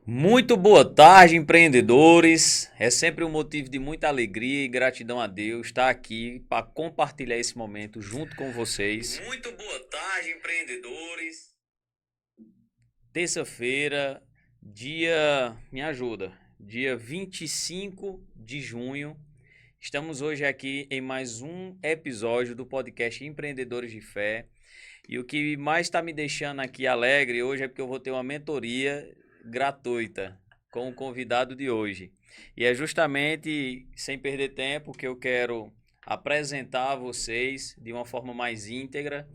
Muito boa tarde, empreendedores. É sempre um motivo de muita alegria e gratidão a Deus estar aqui para compartilhar esse momento junto com vocês. Muito boa tarde, empreendedores. Terça-feira, me ajuda, dia 25 de junho. Estamos hoje aqui em mais um episódio do podcast Empreendedores de Fé. E o que mais está me deixando aqui alegre hoje é porque eu vou ter uma mentoria gratuita com o convidado de hoje. E é justamente, sem perder tempo, que eu quero apresentar a vocês de uma forma mais íntegra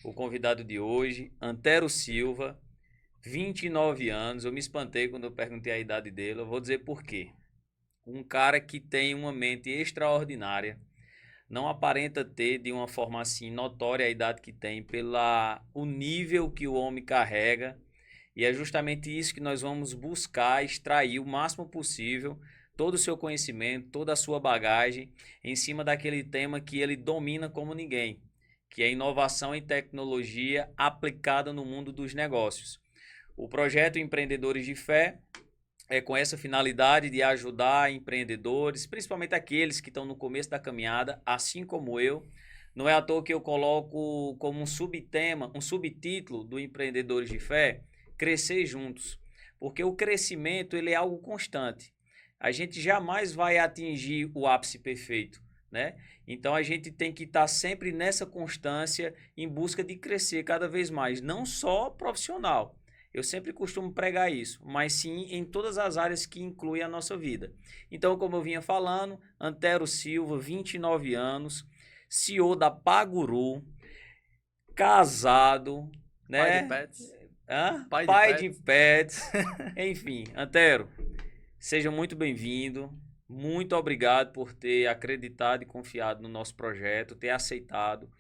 o convidado de hoje, Antero Silva, 29 anos. Eu me espantei quando eu perguntei a idade dele, eu vou dizer por quê. Um cara que tem uma mente extraordinária, não aparenta ter de uma forma assim notória a idade que tem, pela o nível que o homem carrega, e é justamente isso que nós vamos buscar extrair o máximo possível, todo o seu conhecimento, toda a sua bagagem em cima daquele tema que ele domina como ninguém, que é inovação e tecnologia aplicada no mundo dos negócios. O projeto Empreendedores de Fé é com essa finalidade de ajudar empreendedores, principalmente aqueles que estão no começo da caminhada, assim como eu. Não é à toa que eu coloco como um subtema, um subtítulo do Empreendedores de Fé, crescer juntos. Porque o crescimento ele é algo constante. A gente jamais vai atingir o ápice perfeito, né? Então a gente tem que estar sempre nessa constância em busca de crescer cada vez mais, não só profissional. Eu sempre costumo pregar isso, mas sim em todas as áreas que incluem a nossa vida. Então, como eu vinha falando, Antero Silva, 29 anos, CEO da Paguru, casado, Pai de né? pets. Pai de Pai de pets. pets, enfim. Antero, seja muito bem-vindo. Muito obrigado por ter acreditado e confiado no nosso projeto, ter aceitado.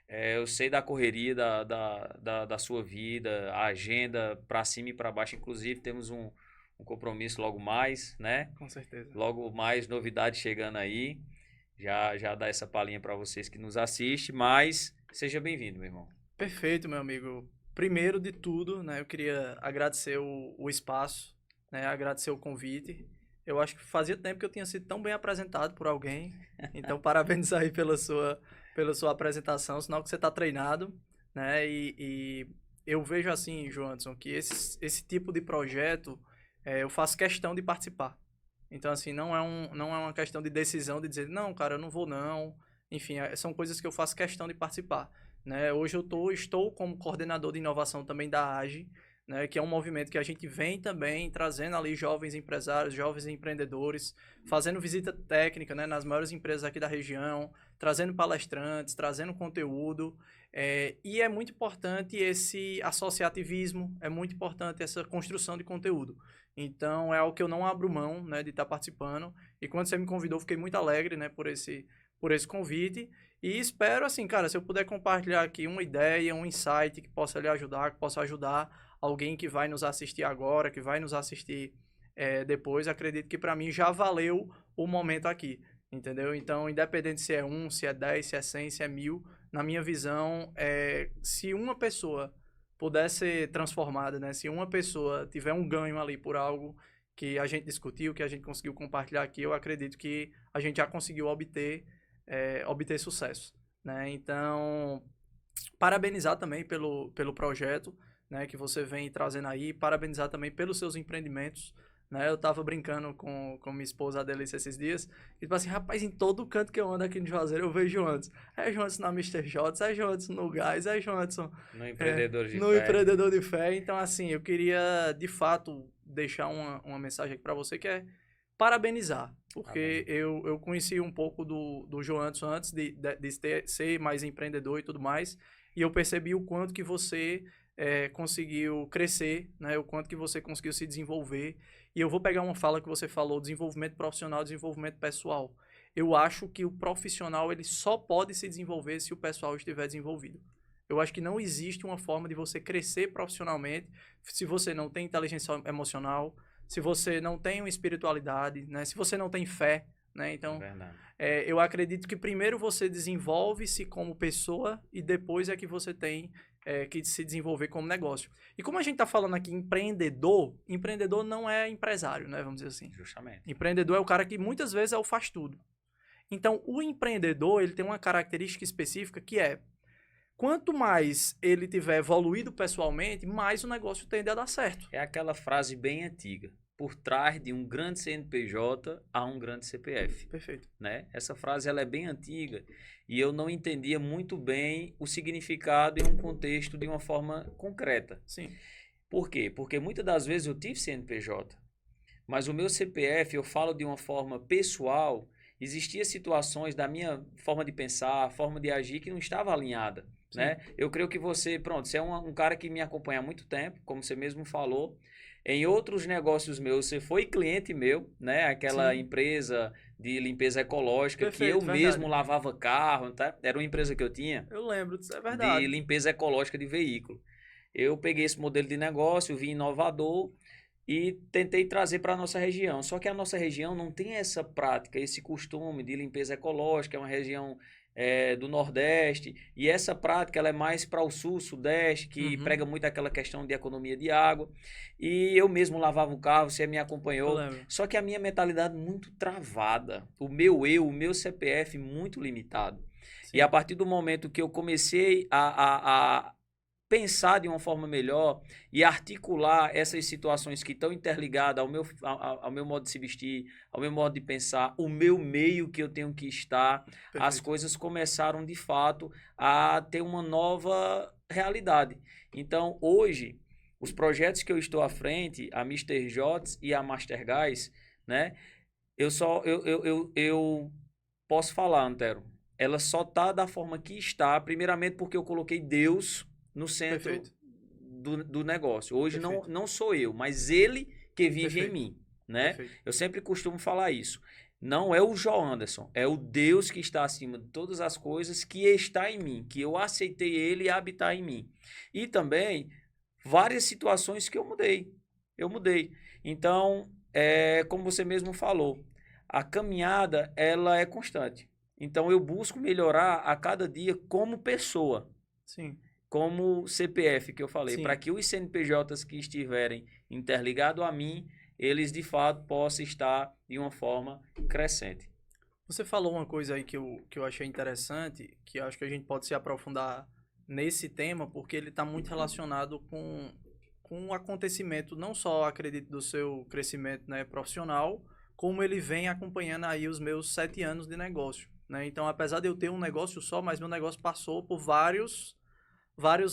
Eu sei da correria da sua vida, a agenda para cima e para baixo. Inclusive, temos um compromisso logo mais, né? Com certeza. Logo mais novidades chegando aí. Já dá essa palhinha para vocês que nos assistem, mas seja bem-vindo, meu irmão. Perfeito, meu amigo. Primeiro de tudo, né, eu queria agradecer o espaço, né, agradecer o convite. Eu acho que fazia tempo que eu tinha sido tão bem apresentado por alguém. Então, parabéns aí pela sua apresentação, sinal que você está treinado, né? E eu vejo assim, Joanson, que esse tipo de projeto eu faço questão de participar. Então, assim, não é uma questão de decisão de dizer, não, cara, eu não vou não. Enfim, são coisas que eu faço questão de participar. Né? Hoje estou como coordenador de inovação também da AGE, né? Que é um movimento que a gente vem também trazendo ali jovens empresários, jovens empreendedores, fazendo visita técnica, né, nas maiores empresas aqui da região, trazendo palestrantes, trazendo conteúdo. E é muito importante esse associativismo, é muito importante essa construção de conteúdo. Então, é algo que eu não abro mão, né, de estar participando. E quando você me convidou, fiquei muito alegre, né, por esse convite. E espero, assim, cara, se eu puder compartilhar aqui uma ideia, um insight que possa lhe ajudar, que possa ajudar alguém que vai nos assistir agora, que vai nos assistir depois, acredito que para mim já valeu o momento aqui, entendeu? Então, independente se é um, se é 10, se é 100, se é 1000, na minha visão, se uma pessoa puder ser transformada, né? Se uma pessoa tiver um ganho ali por algo que a gente discutiu, que a gente conseguiu compartilhar aqui, eu acredito que a gente já conseguiu obter sucesso, né? Então, parabenizar também pelo projeto, né, que você vem trazendo aí, parabenizar também pelos seus empreendimentos, né? Eu tava brincando com minha esposa Adelice esses dias, e tipo assim, rapaz, em todo canto que eu ando aqui no Juazeiro, eu vejo Joantes. É Joantes na Mister Jots, é Joantes no Gás, é Joantes No Empreendedores de no Fé. Empreendedor de Fé. Então, assim, eu queria, de fato, deixar uma mensagem aqui para você que é parabenizar, porque Amém. eu conheci um pouco do Joanson antes de ser mais empreendedor e tudo mais, e eu percebi o quanto que você conseguiu crescer, né? O quanto que você conseguiu se desenvolver. E eu vou pegar uma fala que você falou, desenvolvimento profissional, desenvolvimento pessoal. Eu acho que o profissional ele só pode se desenvolver se o pessoal estiver desenvolvido. Eu acho que não existe uma forma de você crescer profissionalmente se você não tem inteligência emocional, se você não tem uma espiritualidade, né? Se você não tem fé, né? Então, Verdade. eu acredito que primeiro você desenvolve-se como pessoa e depois é que você tem que se desenvolver como negócio. E como a gente está falando aqui empreendedor não é empresário, né? Vamos dizer assim. Justamente. Empreendedor é o cara que muitas vezes é o faz tudo. Então, o empreendedor, ele tem uma característica específica que é, quanto mais ele tiver evoluído pessoalmente, mais o negócio tende a dar certo. É aquela frase bem antiga. Por trás de um grande CNPJ há um grande CPF. Perfeito. Né? Essa frase ela é bem antiga e eu não entendia muito bem o significado em um contexto de uma forma concreta. Sim. Por quê? Porque muitas das vezes eu tive CNPJ, mas o meu CPF, eu falo de uma forma pessoal, existia situações da minha forma de pensar, forma de agir que não estava alinhada. Né? Eu creio que você é um cara que me acompanha há muito tempo, como você mesmo falou. Em outros negócios meus, você foi cliente meu, né? Aquela Sim. empresa de limpeza ecológica que Perfeito, eu verdade. mesmo lavava carro, tá? Era uma empresa que eu tinha Eu lembro, é de verdade. limpeza ecológica de veículo. Eu peguei esse modelo de negócio, vim inovador e tentei trazer para a nossa região. Só que a nossa região não tem essa prática, esse costume de limpeza ecológica, é uma região do Nordeste, e essa prática ela é mais para o Sul, Sudeste, que prega muito aquela questão de economia de água. E eu mesmo lavava o carro, você me Eu acompanhou. lembro. Só que a minha mentalidade muito travada, o meu CPF muito limitado. Sim. E a partir do momento que eu comecei a pensar de uma forma melhor e articular essas situações que estão interligadas ao meu modo de se vestir, ao meu modo de pensar, o meu meio que eu tenho que estar, as Perfeito. coisas começaram de fato a ter uma nova realidade. Então, hoje, os projetos que eu estou à frente, a Mister Jots e a Master Guys, né? Eu posso falar, Antero, ela só tá da forma que está, primeiramente porque eu coloquei Deus no centro Perfeito. do negócio. Hoje Perfeito. não sou eu, mas ele que vive em Perfeito. mim, né? Perfeito. Eu sempre costumo falar isso. Não é o Jó Anderson, é o Deus que está acima de todas as coisas, que está em mim, que eu aceitei ele habitar em mim. E também várias situações que eu mudei. Eu mudei. Então, como você mesmo falou, a caminhada ela é constante. Então eu busco melhorar a cada dia como pessoa, Sim. como CPF que eu falei, para Sim. que os CNPJs que estiverem interligados a mim, eles de fato possam estar de uma forma crescente. Você falou uma coisa aí que eu achei interessante, que eu acho que a gente pode se aprofundar nesse tema, porque ele está muito relacionado com o acontecimento, não só, acredito, do seu crescimento, né, profissional, como ele vem acompanhando aí os meus 7 anos de negócio, né? Então, apesar de eu ter um negócio só, mas meu negócio passou por vários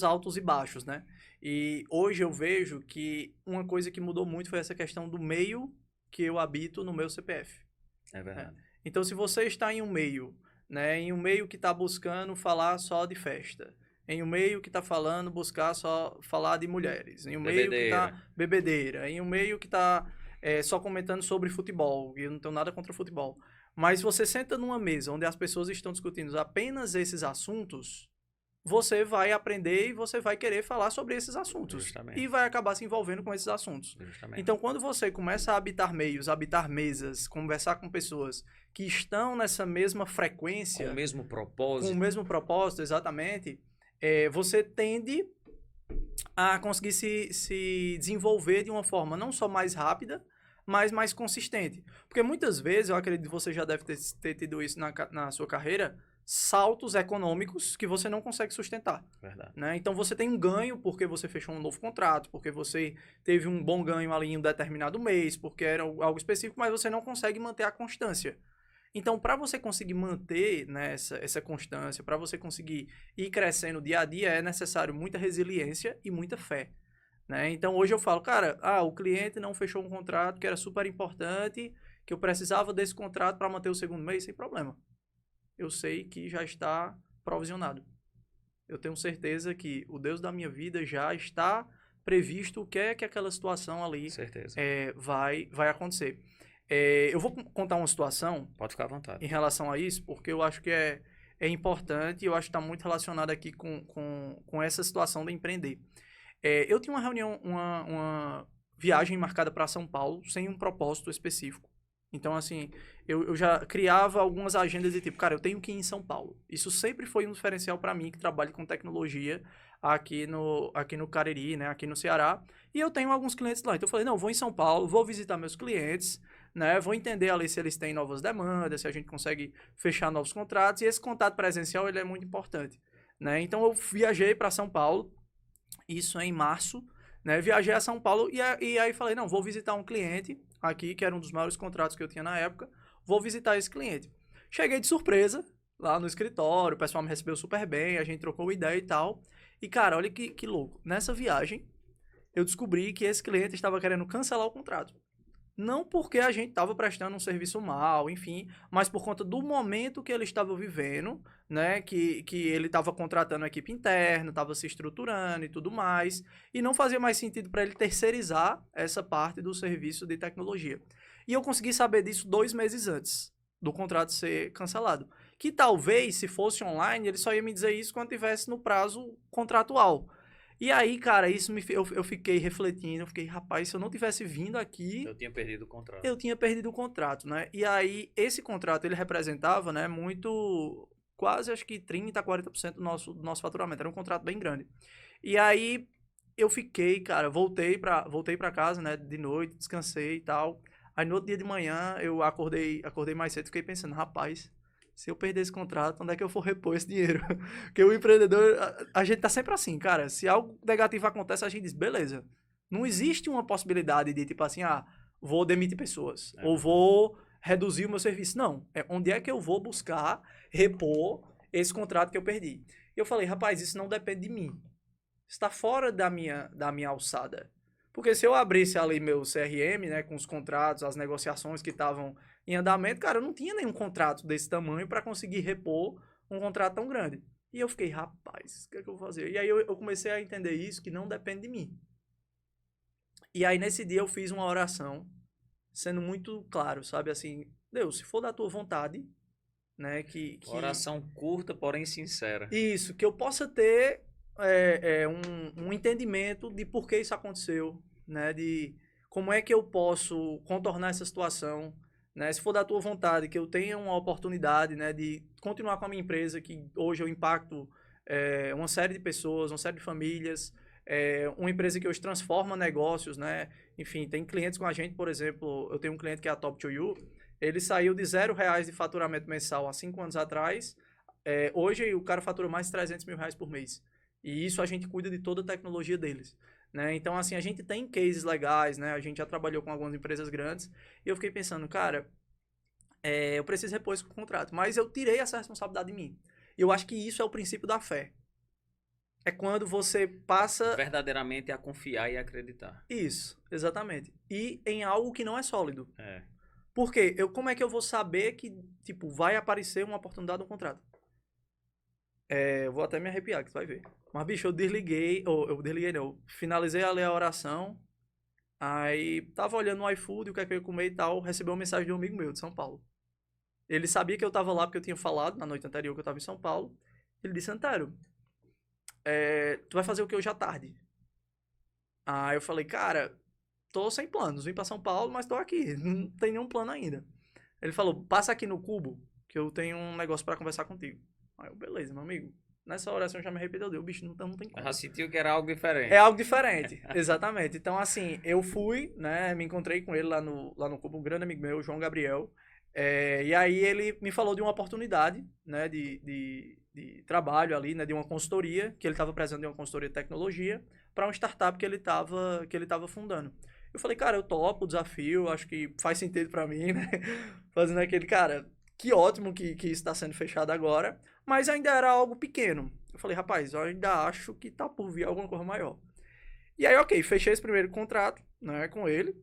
altos e baixos, né? E hoje eu vejo que uma coisa que mudou muito foi essa questão do meio que eu habito no meu CPF. É verdade. Então, se você está em um meio, né, em um meio que está buscando falar só de festa, em um meio que está buscar só falar de mulheres, em um meio que está bebedeira, em um meio que está só comentando sobre futebol, e eu não tenho nada contra o futebol, mas você senta numa mesa onde as pessoas estão discutindo apenas esses assuntos, você vai aprender e você vai querer falar sobre esses assuntos. Justamente. E vai acabar se envolvendo com esses assuntos. Justamente. Então, quando você começa a habitar meios, habitar mesas, conversar com pessoas que estão nessa mesma frequência... Com o mesmo propósito. Com o mesmo propósito, exatamente. Você tende a conseguir se desenvolver de uma forma não só mais rápida, mas mais consistente. Porque muitas vezes, eu acredito que você já deve ter tido isso na sua carreira, saltos econômicos que você não consegue sustentar. Verdade. Né? Então você tem um ganho porque você fechou um novo contrato, porque você teve um bom ganho ali em um determinado mês, porque era algo específico, mas você não consegue manter a constância. Então, para você conseguir manter, né, essa constância, para você conseguir ir crescendo dia a dia, é necessário muita resiliência e muita fé. Né? Então, hoje eu falo, cara, o cliente não fechou um contrato que era super importante, que eu precisava desse contrato para manter o segundo mês, sem problema. Eu sei que já está provisionado. Eu tenho certeza que o Deus da minha vida já está previsto o que é que aquela situação ali vai acontecer. Eu vou contar uma situação. Pode ficar à vontade. Em relação a isso, porque eu acho que é importante e eu acho que está muito relacionado aqui com essa situação de empreender. Eu tinha uma reunião, uma viagem marcada para São Paulo sem um propósito específico. Então, assim, eu já criava algumas agendas de tipo, cara, eu tenho que ir em São Paulo. Isso sempre foi um diferencial para mim, que trabalho com tecnologia aqui no Cariri, né, aqui no Ceará. E eu tenho alguns clientes lá. Então, eu falei, não, vou em São Paulo, vou visitar meus clientes, né, vou entender ali se eles têm novas demandas, se a gente consegue fechar novos contratos. E esse contato presencial, ele é muito importante, né. Então, eu viajei para São Paulo, isso em março, né? Viajei a São Paulo e aí falei, não, vou visitar um cliente aqui, que era um dos maiores contratos que eu tinha na época, vou visitar esse cliente. Cheguei de surpresa lá no escritório, o pessoal me recebeu super bem, a gente trocou ideia e tal. E, cara, olha que louco. Nessa viagem, eu descobri que esse cliente estava querendo cancelar o contrato. Não porque a gente estava prestando um serviço mal, enfim, mas por conta do momento que ele estava vivendo, né? Que ele estava contratando a equipe interna, estava se estruturando e tudo mais, e não fazia mais sentido para ele terceirizar essa parte do serviço de tecnologia. E eu consegui saber disso 2 meses antes do contrato ser cancelado. Que talvez, se fosse online, ele só ia me dizer isso quando tivesse no prazo contratual. E aí, cara, eu fiquei refletindo, eu fiquei, rapaz, se eu não tivesse vindo aqui, Eu tinha perdido o contrato. eu tinha perdido o contrato, né? E aí, esse contrato, ele representava, né, muito, quase, acho que 30, 40% do nosso faturamento. Era um contrato bem grande. E aí, eu fiquei, cara, voltei pra casa, né, de noite, descansei e tal. Aí, no outro dia de manhã, eu acordei mais cedo e fiquei pensando, rapaz, se eu perder esse contrato, onde é que eu vou repor esse dinheiro? Porque o empreendedor, a gente tá sempre assim, cara. Se algo negativo acontece, a gente diz, beleza. Não existe uma possibilidade de, tipo assim, vou demitir pessoas. Ou vou reduzir o meu serviço. Não. É onde é que eu vou buscar repor esse contrato que eu perdi. E eu falei, rapaz, isso não depende de mim. Está fora da minha alçada. Porque se eu abrisse ali meu CRM, né, com os contratos, as negociações que estavam em andamento, cara, eu não tinha nenhum contrato desse tamanho para conseguir repor um contrato tão grande. E eu fiquei, rapaz, o que é que eu vou fazer? E aí eu comecei a entender isso, que não depende de mim. E aí nesse dia eu fiz uma oração, sendo muito claro, sabe, assim, Deus, se for da tua vontade, né, Oração curta, porém sincera. isso, que eu possa ter um entendimento de por que isso aconteceu, né? De como é que eu posso contornar essa situação, né? Se for da tua vontade, que eu tenha uma oportunidade, né, de continuar com a minha empresa, que hoje eu impacto uma série de pessoas, uma série de famílias, uma empresa que hoje transforma negócios, né? Enfim, tem clientes com a gente, por exemplo, eu tenho um cliente que é a Top 2 You, ele saiu de R$ 0 de faturamento mensal há 5 anos atrás, hoje o cara fatura mais de R$ 300 mil por mês. E isso a gente cuida de toda a tecnologia deles, né? Então, assim, a gente tem cases legais, né? A gente já trabalhou com algumas empresas grandes. E eu fiquei pensando, cara, eu preciso repor esse contrato. Mas eu tirei essa responsabilidade de mim. E eu acho que isso é o princípio da fé. É quando você passa... Verdadeiramente a confiar e acreditar. Isso, exatamente. E em algo que não é sólido. É. Por quê? Como é que eu vou saber que, tipo, vai aparecer uma oportunidade no contrato? Eu vou até me arrepiar, que tu vai ver. Mas, bicho, eu desliguei não, finalizei ali a oração, aí tava olhando no iFood, o que é que eu ia comer e tal, recebi uma mensagem de um amigo meu, de São Paulo. Ele sabia que eu tava lá porque eu tinha falado na noite anterior que eu tava em São Paulo. Ele disse, Antero, tu vai fazer o que hoje à tarde? Aí eu falei, cara, tô sem planos, vim pra São Paulo, mas tô aqui, não tem nenhum plano ainda. Ele falou, passa aqui no Cubo, que eu tenho um negócio pra conversar contigo. Aí eu, beleza, meu amigo. Nessa oração eu já me arrependi, o bicho não tem como. Já sentiu que era algo diferente. É algo diferente, exatamente. Então, assim, eu fui, né, me encontrei com ele lá no Cubo, um grande amigo meu, João Gabriel, e aí ele me falou de uma oportunidade, né, de trabalho ali, né, de uma consultoria, que ele estava precisando de uma consultoria de tecnologia, para uma startup que ele tava fundando. Eu falei, cara, eu topo o desafio, acho que faz sentido para mim, né, fazendo aquele, cara, que ótimo que isso está sendo fechado agora, mas ainda era algo pequeno. Eu falei, rapaz, eu ainda acho que tá por vir alguma coisa maior. E aí, ok, fechei esse primeiro contrato, né, com ele.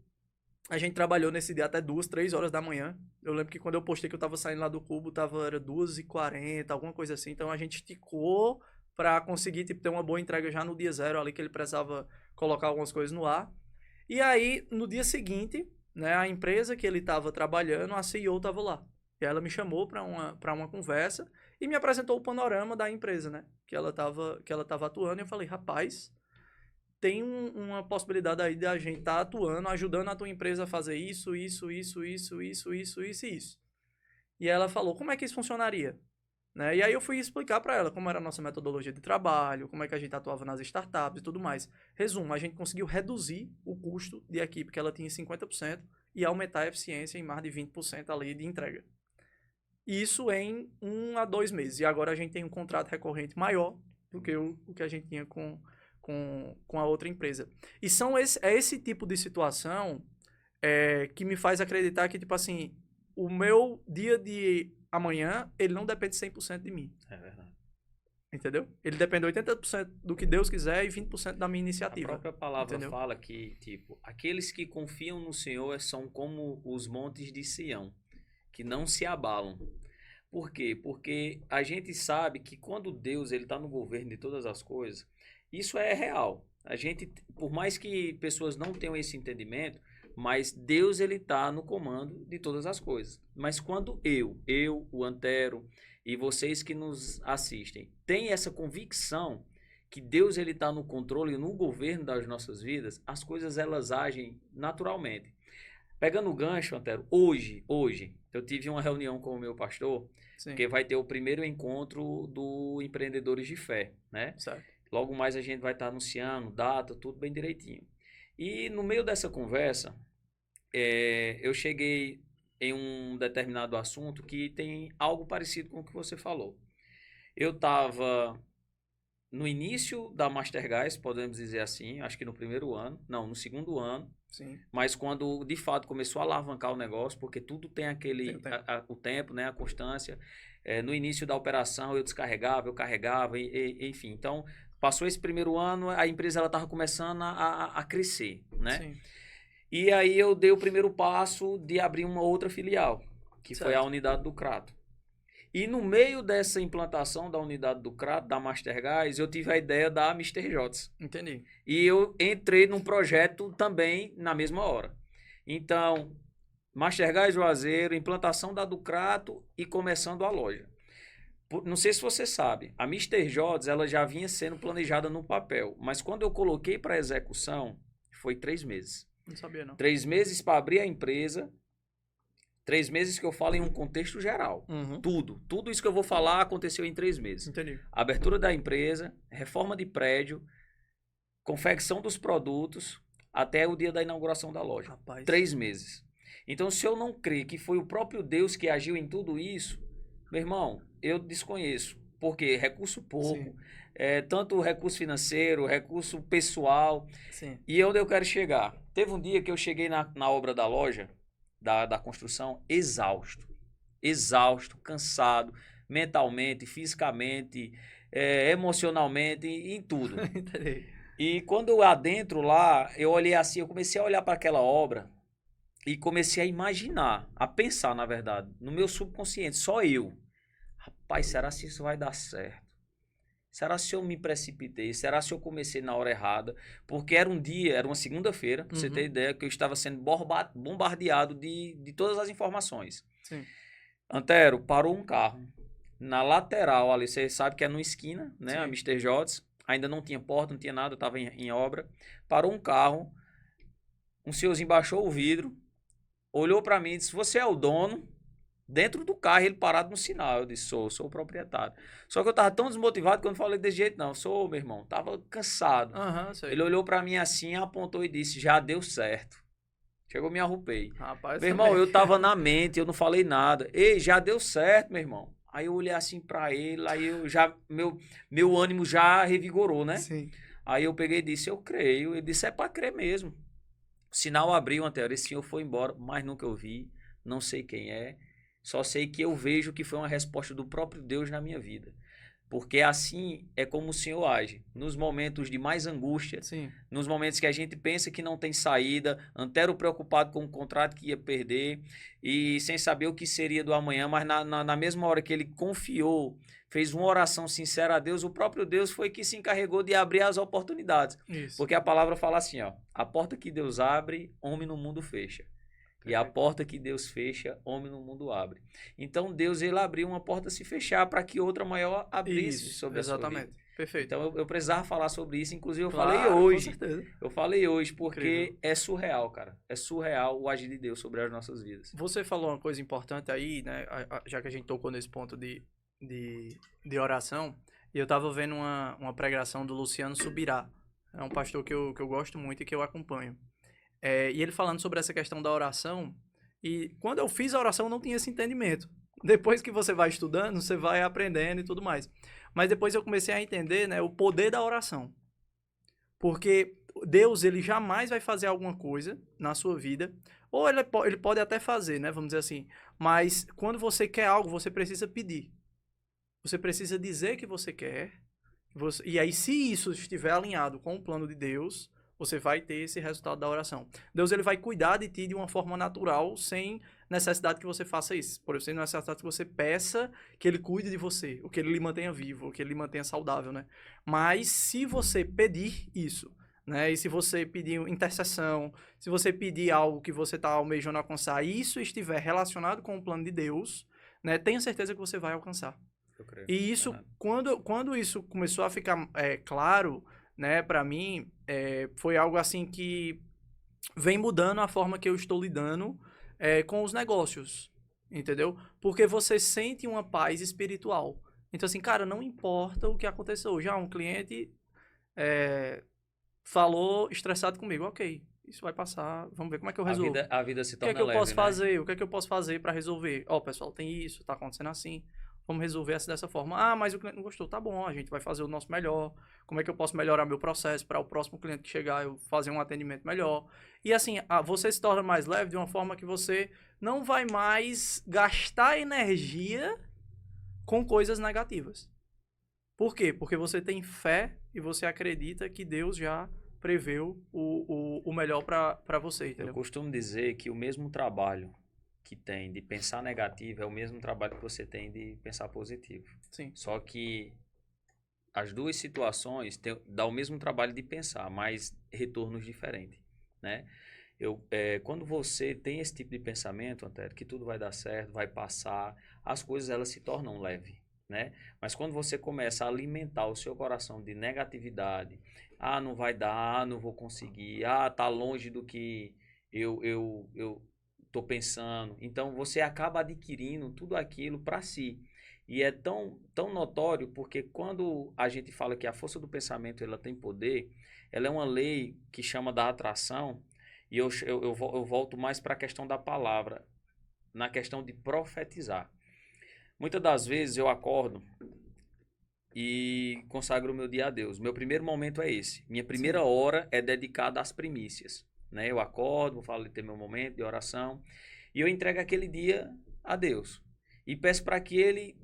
A gente trabalhou nesse dia até 2, 3 horas da manhã. Eu lembro que quando eu postei que eu tava saindo lá do Cubo, era 2h40, alguma coisa assim. Então a gente esticou pra conseguir, tipo, ter uma boa entrega já no dia zero ali, que ele precisava colocar algumas coisas no ar. E aí, no dia seguinte, né, a empresa que ele tava trabalhando, a CEO tava lá. E ela me chamou para uma conversa e me apresentou o panorama da empresa, né? Que ela tava atuando. E eu falei, rapaz, tem uma possibilidade aí de a gente estar atuando, ajudando a tua empresa a fazer isso. E ela falou, como é que isso funcionaria? Né? E aí eu fui explicar para ela como era a nossa metodologia de trabalho, como é que a gente atuava nas startups e tudo mais. Resumo, a gente conseguiu reduzir o custo de equipe que ela tinha em 50% e aumentar a eficiência em mais de 20% ali de entrega. Isso em 1 a 2 meses. E agora a gente tem um contrato recorrente maior do que o que a gente tinha com a outra empresa. E é esse tipo de situação que me faz acreditar que, tipo assim, o meu dia de amanhã, ele não depende 100% de mim. É verdade. Entendeu? Ele depende 80% do que Deus quiser e 20% da minha iniciativa. A própria palavra entendeu? fala que, tipo, aqueles que confiam no Senhor são como os montes de Sião, que não se abalam. Por quê? Porque a gente sabe que quando Deus ele está no governo de todas as coisas, isso é real. A gente, por mais que pessoas não tenham esse entendimento, mas Deus ele está no comando de todas as coisas. Mas quando o Antero e vocês que nos assistem, têm essa convicção que Deus ele está no controle e no governo das nossas vidas, as coisas elas agem naturalmente. Pegando o gancho, Antero, hoje, eu tive uma reunião com o meu pastor, Sim. porque vai ter o primeiro encontro do Empreendedores de Fé, né? Certo. Logo mais a gente vai estar anunciando data, tudo bem direitinho. E no meio dessa conversa, eu cheguei em um determinado assunto que tem algo parecido com o que você falou. Eu estava no início da Masterguys, podemos dizer assim, acho que no primeiro ano, não, no segundo ano. Sim. Mas quando de fato começou a alavancar o negócio, porque tudo tem aquele o tempo, né, a constância. No início da operação eu descarregava, eu carregava, enfim. Então passou esse primeiro ano, a empresa ela estava começando a crescer, né? Sim. E aí eu dei o primeiro passo de abrir uma outra filial, que foi a unidade do Crato. E no meio dessa implantação da unidade do Crato, da Masterguys, eu tive a ideia da Mr. Jots. Entendi. E eu entrei num projeto também na mesma hora. Então, Masterguys Juazeiro, implantação da Ducrato e começando a loja. Não sei se você sabe, a Mr. Jots ela já vinha sendo planejada no papel, mas quando eu coloquei para execução, foi 3 meses. Não sabia, não. 3 meses para abrir a empresa, 3 meses que eu falo em um contexto geral. Uhum. Tudo isso que eu vou falar aconteceu em 3 meses. Entendi. Abertura da empresa, reforma de prédio, confecção dos produtos, até o dia da inauguração da loja. Rapaz. 3 meses. Então, se eu não crer que foi o próprio Deus que agiu em tudo isso, meu irmão, eu desconheço. Porque recurso pouco, tanto recurso financeiro, recurso pessoal. Sim. E onde eu quero chegar? Teve um dia que eu cheguei na obra da loja, da construção, exausto, cansado, mentalmente, fisicamente, emocionalmente, em tudo. E quando eu adentro lá, eu olhei assim, eu comecei a olhar para aquela obra e comecei a imaginar, a pensar, na verdade, no meu subconsciente, só eu. Rapaz, será se isso vai dar certo? Será se eu me precipitei? Será se eu comecei na hora errada? Porque era uma segunda-feira, pra você ter ideia, que eu estava sendo bombardeado de todas as informações. Sim. Antero, parou um carro na lateral ali, você sabe que é numa esquina, né? Sim. A Mr. Jots, ainda não tinha porta, não tinha nada, estava em obra. Parou um carro, um senhorzinho baixou o vidro, olhou para mim e disse, você é o dono? Dentro do carro, ele parado no sinal. Eu disse, sou o proprietário. Só que eu tava tão desmotivado que eu não falei desse jeito, não. Sou, meu irmão. Tava cansado. Ele olhou pra mim assim, apontou e disse, já deu certo. Chegou, me arrupei. Rapaz, meu irmão, eu tava na mente, eu não falei nada. Ei, já deu certo, meu irmão. Aí eu olhei assim pra ele, aí eu já, meu ânimo já revigorou, né? Sim. Aí eu peguei e disse, eu creio. Ele disse, é pra crer mesmo. O sinal abriu, Antero. Esse senhor foi embora, mas nunca eu vi. Não sei quem é. Só sei que eu vejo que foi uma resposta do próprio Deus na minha vida. Porque assim é como o Senhor age. Nos momentos de mais angústia, Sim. nos momentos que a gente pensa que não tem saída, Antero preocupado com o contrato que ia perder e sem saber o que seria do amanhã, mas na mesma hora que ele confiou, fez uma oração sincera a Deus, o próprio Deus foi que se encarregou de abrir as oportunidades. Isso. Porque a palavra fala assim, ó, a porta que Deus abre, homem no mundo fecha. E a porta que Deus fecha, homem no mundo abre. Então Deus ele abriu uma porta se fechar para que outra maior abrisse sobre a sua vida. Perfeito. Então eu precisava falar sobre isso, inclusive eu Claro, falei hoje. com certeza. Eu falei hoje porque Incrível. é surreal, cara. É surreal o agir de Deus sobre as nossas vidas. Você falou uma coisa importante aí, né? Já que a gente tocou nesse ponto de oração, e eu tava vendo uma pregação do Luciano Subirá. É um pastor que eu gosto muito e que eu acompanho. E ele falando sobre essa questão da oração, e quando eu fiz a oração eu não tinha esse entendimento. Depois que você vai estudando, você vai aprendendo e tudo mais. Mas depois eu comecei a entender, né, o poder da oração. Porque Deus, ele jamais vai fazer alguma coisa na sua vida, ou ele pode até fazer, né, vamos dizer assim, mas quando você quer algo, você precisa pedir. Você precisa dizer que você quer, e aí se isso estiver alinhado com o plano de Deus, você vai ter esse resultado da oração. Deus, ele vai cuidar de ti de uma forma natural, sem necessidade que você faça isso. Por exemplo, sem necessidade que você peça que ele cuide de você, ou que ele lhe mantenha vivo, ou que ele lhe mantenha saudável, né? Mas se você pedir isso, né? E se você pedir intercessão, se você pedir algo que você está almejando alcançar, e isso estiver relacionado com o plano de Deus, né? Tenha certeza que você vai alcançar. Eu creio. E isso, quando isso começou a ficar claro, né, para mim, foi algo assim que vem mudando a forma que eu estou lidando com os negócios, entendeu? Porque você sente uma paz espiritual. Então, assim, cara, não importa o que aconteceu. Já um cliente falou estressado comigo, ok, isso vai passar, vamos ver como é que eu resolvo. A vida se O que é torna que eu leve, posso né? fazer? O que é que eu posso fazer para resolver? Ó, pessoal, tem isso, tá acontecendo assim. Vamos resolver dessa forma. Ah, mas o cliente não gostou. Tá bom, a gente vai fazer o nosso melhor. Como é que eu posso melhorar meu processo para o próximo cliente que chegar eu fazer um atendimento melhor? E assim, você se torna mais leve de uma forma que você não vai mais gastar energia com coisas negativas. Por quê? Porque você tem fé e você acredita que Deus já preveu o melhor para você, entendeu? Eu costumo dizer que o mesmo trabalho que tem de pensar negativo é o mesmo trabalho que você tem de pensar positivo. Sim. Só que as duas situações dá o mesmo trabalho de pensar, mas retornos diferentes, né? Quando você tem esse tipo de pensamento, Antero, que tudo vai dar certo, vai passar, as coisas elas se tornam leves, né? Mas quando você começa a alimentar o seu coração de negatividade, não vai dar, não vou conseguir, tá longe do que eu tô pensando. Então você acaba adquirindo tudo aquilo para si. E é tão notório porque quando a gente fala que a força do pensamento ela tem poder, ela é uma lei que chama da atração. E eu volto mais para a questão da palavra, na questão de profetizar. Muitas das vezes eu acordo e consagro o meu dia a Deus. Meu primeiro momento é esse. Minha primeira hora é dedicada às primícias. Né? Eu acordo, vou falar de ter meu momento de oração e eu entrego aquele dia a Deus e peço para que Ele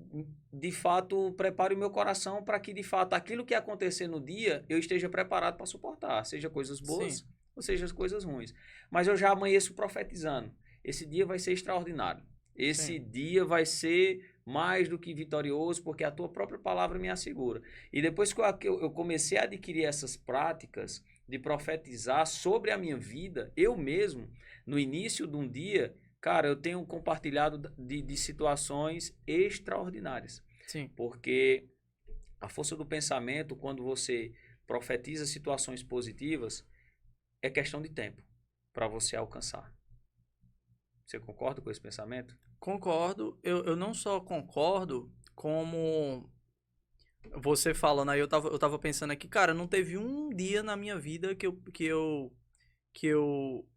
de fato prepare o meu coração para que de fato aquilo que acontecer no dia eu esteja preparado para suportar, seja coisas boas ou seja coisas ruins, mas eu já amanheço profetizando, esse dia vai ser extraordinário, esse dia vai ser mais do que vitorioso, porque a tua própria palavra me assegura. E depois que eu comecei a adquirir essas práticas de profetizar sobre a minha vida, eu mesmo, no início de um dia, cara, eu tenho compartilhado de situações extraordinárias. Sim. Porque a força do pensamento, quando você profetiza situações positivas, é questão de tempo para você alcançar. Você concorda com esse pensamento? Concordo. Eu não só concordo, como você falando aí, eu tava pensando aqui, cara, não teve um dia na minha vida que eu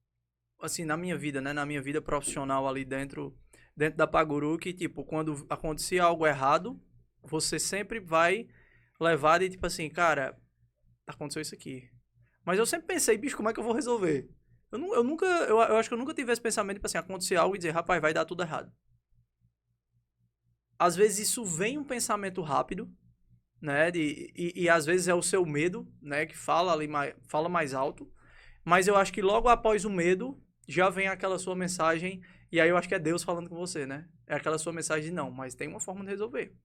assim, na minha vida, né, na minha vida profissional ali dentro da Paguru, que, tipo, quando acontecia algo errado, você sempre vai levar de, tipo assim, cara, aconteceu isso aqui. Mas eu sempre pensei, bicho, como é que eu vou resolver? Eu acho que eu nunca tive esse pensamento, tipo assim, acontecer algo e dizer, rapaz, vai dar tudo errado. Às vezes isso vem um pensamento rápido, né, e às vezes é o seu medo, né, que fala ali fala mais alto, mas eu acho que logo após o medo, já vem aquela sua mensagem, e aí eu acho que é Deus falando com você, né, é aquela sua mensagem de não, mas tem uma forma de resolver.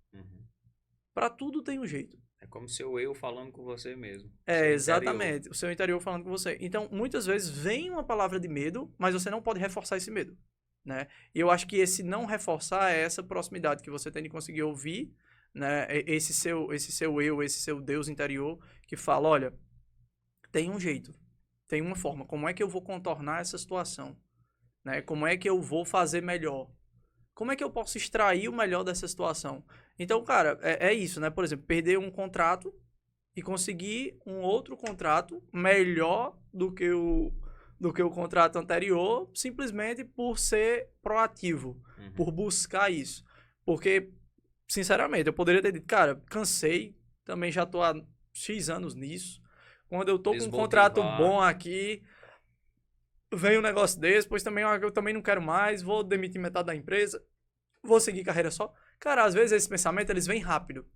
Pra tudo tem um jeito. É como seu eu falando com você mesmo. Exatamente, o seu interior falando com você. Então, muitas vezes vem uma palavra de medo, mas você não pode reforçar esse medo, né, e eu acho que esse não reforçar é essa proximidade que você tem de conseguir ouvir, né? Esse seu eu, esse seu Deus interior que fala, olha, tem um jeito, tem uma forma, como é que eu vou contornar essa situação, né? Como é que eu vou fazer melhor? Como é que eu posso extrair o melhor dessa situação? Então, cara, é isso, né? Por exemplo, perder um contrato e conseguir um outro contrato melhor do que o contrato anterior, simplesmente por ser proativo, por buscar isso. Porque, sinceramente, eu poderia ter dito, cara, cansei, também já tô há X anos nisso. Quando eu tô com um contrato bom aqui, vem um negócio desse, pois também eu também não quero mais, vou demitir metade da empresa, vou seguir carreira só. Cara, às vezes esse pensamento, eles vêm rápido.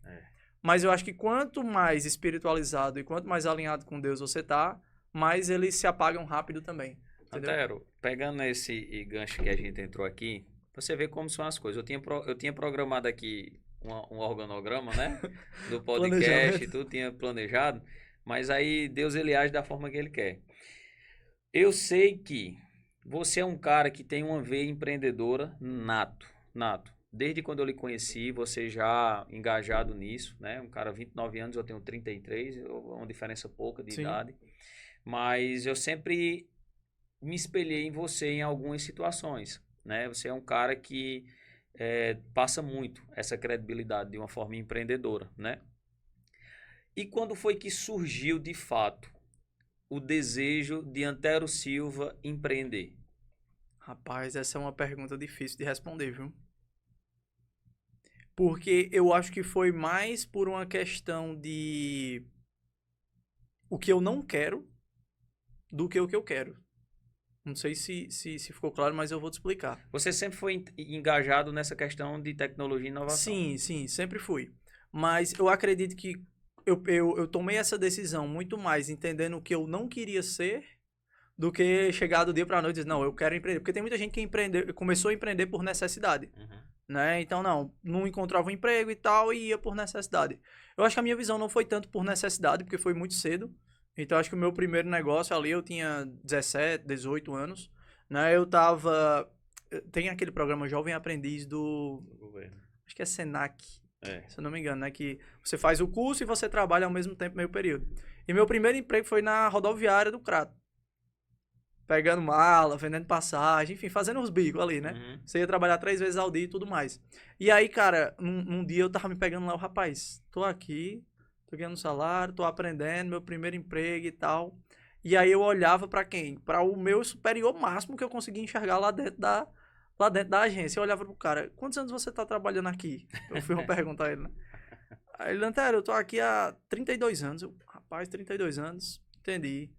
Mas eu acho que quanto mais espiritualizado e quanto mais alinhado com Deus você tá, mais eles se apagam rápido também. Entendeu? Antero, pegando esse gancho que a gente entrou aqui, você vê como são as coisas. Eu tinha programado aqui um organograma, né? Do podcast e tudo, tinha planejado, mas aí Deus ele age da forma que ele quer. Eu sei que você é um cara que tem uma veia empreendedora nato. Desde quando eu lhe conheci, você já engajado nisso, né? Um cara 29 anos, eu tenho 33, uma diferença pouca de idade. Mas eu sempre me espelhei em você em algumas situações, né? Você é um cara que passa muito essa credibilidade de uma forma empreendedora, né? E quando foi que surgiu de fato o desejo de Antero Silva empreender? Rapaz, essa é uma pergunta difícil de responder, viu? Porque eu acho que foi mais por uma questão de o que eu não quero do que o que eu quero. Não sei se ficou claro, mas eu vou te explicar. Você sempre foi engajado nessa questão de tecnologia e inovação? Sim, sempre fui. Mas eu acredito que eu tomei essa decisão muito mais entendendo o que eu não queria ser do que chegar do dia para a noite e dizer, não, eu quero empreender. Porque tem muita gente que começou a empreender por necessidade. Né? Então, não encontrava um emprego e tal e ia por necessidade. Eu acho que a minha visão não foi tanto por necessidade, porque foi muito cedo. Então, acho que o meu primeiro negócio ali, eu tinha 17, 18 anos, né? Eu tava... Tem aquele programa Jovem Aprendiz do governo. Acho que é Senac, se eu não me engano, né? Que você faz o curso e você trabalha ao mesmo tempo, meio período. E meu primeiro emprego foi na rodoviária do Crato. Pegando mala, vendendo passagem, enfim, fazendo os bicos ali, né? Você ia trabalhar 3 vezes ao dia e tudo mais. E aí, cara, num dia eu tava me pegando lá, rapaz, tô aqui, tô ganhando salário, tô aprendendo, meu primeiro emprego e tal. E aí eu olhava pra quem? Pra o meu superior máximo que eu conseguia enxergar lá dentro da agência. Eu olhava pro cara, quantos anos você tá trabalhando aqui? Eu fui perguntar a ele, né? Aí ele, Antero, eu tô aqui há 32 anos. Eu, rapaz, 32 anos, entendi.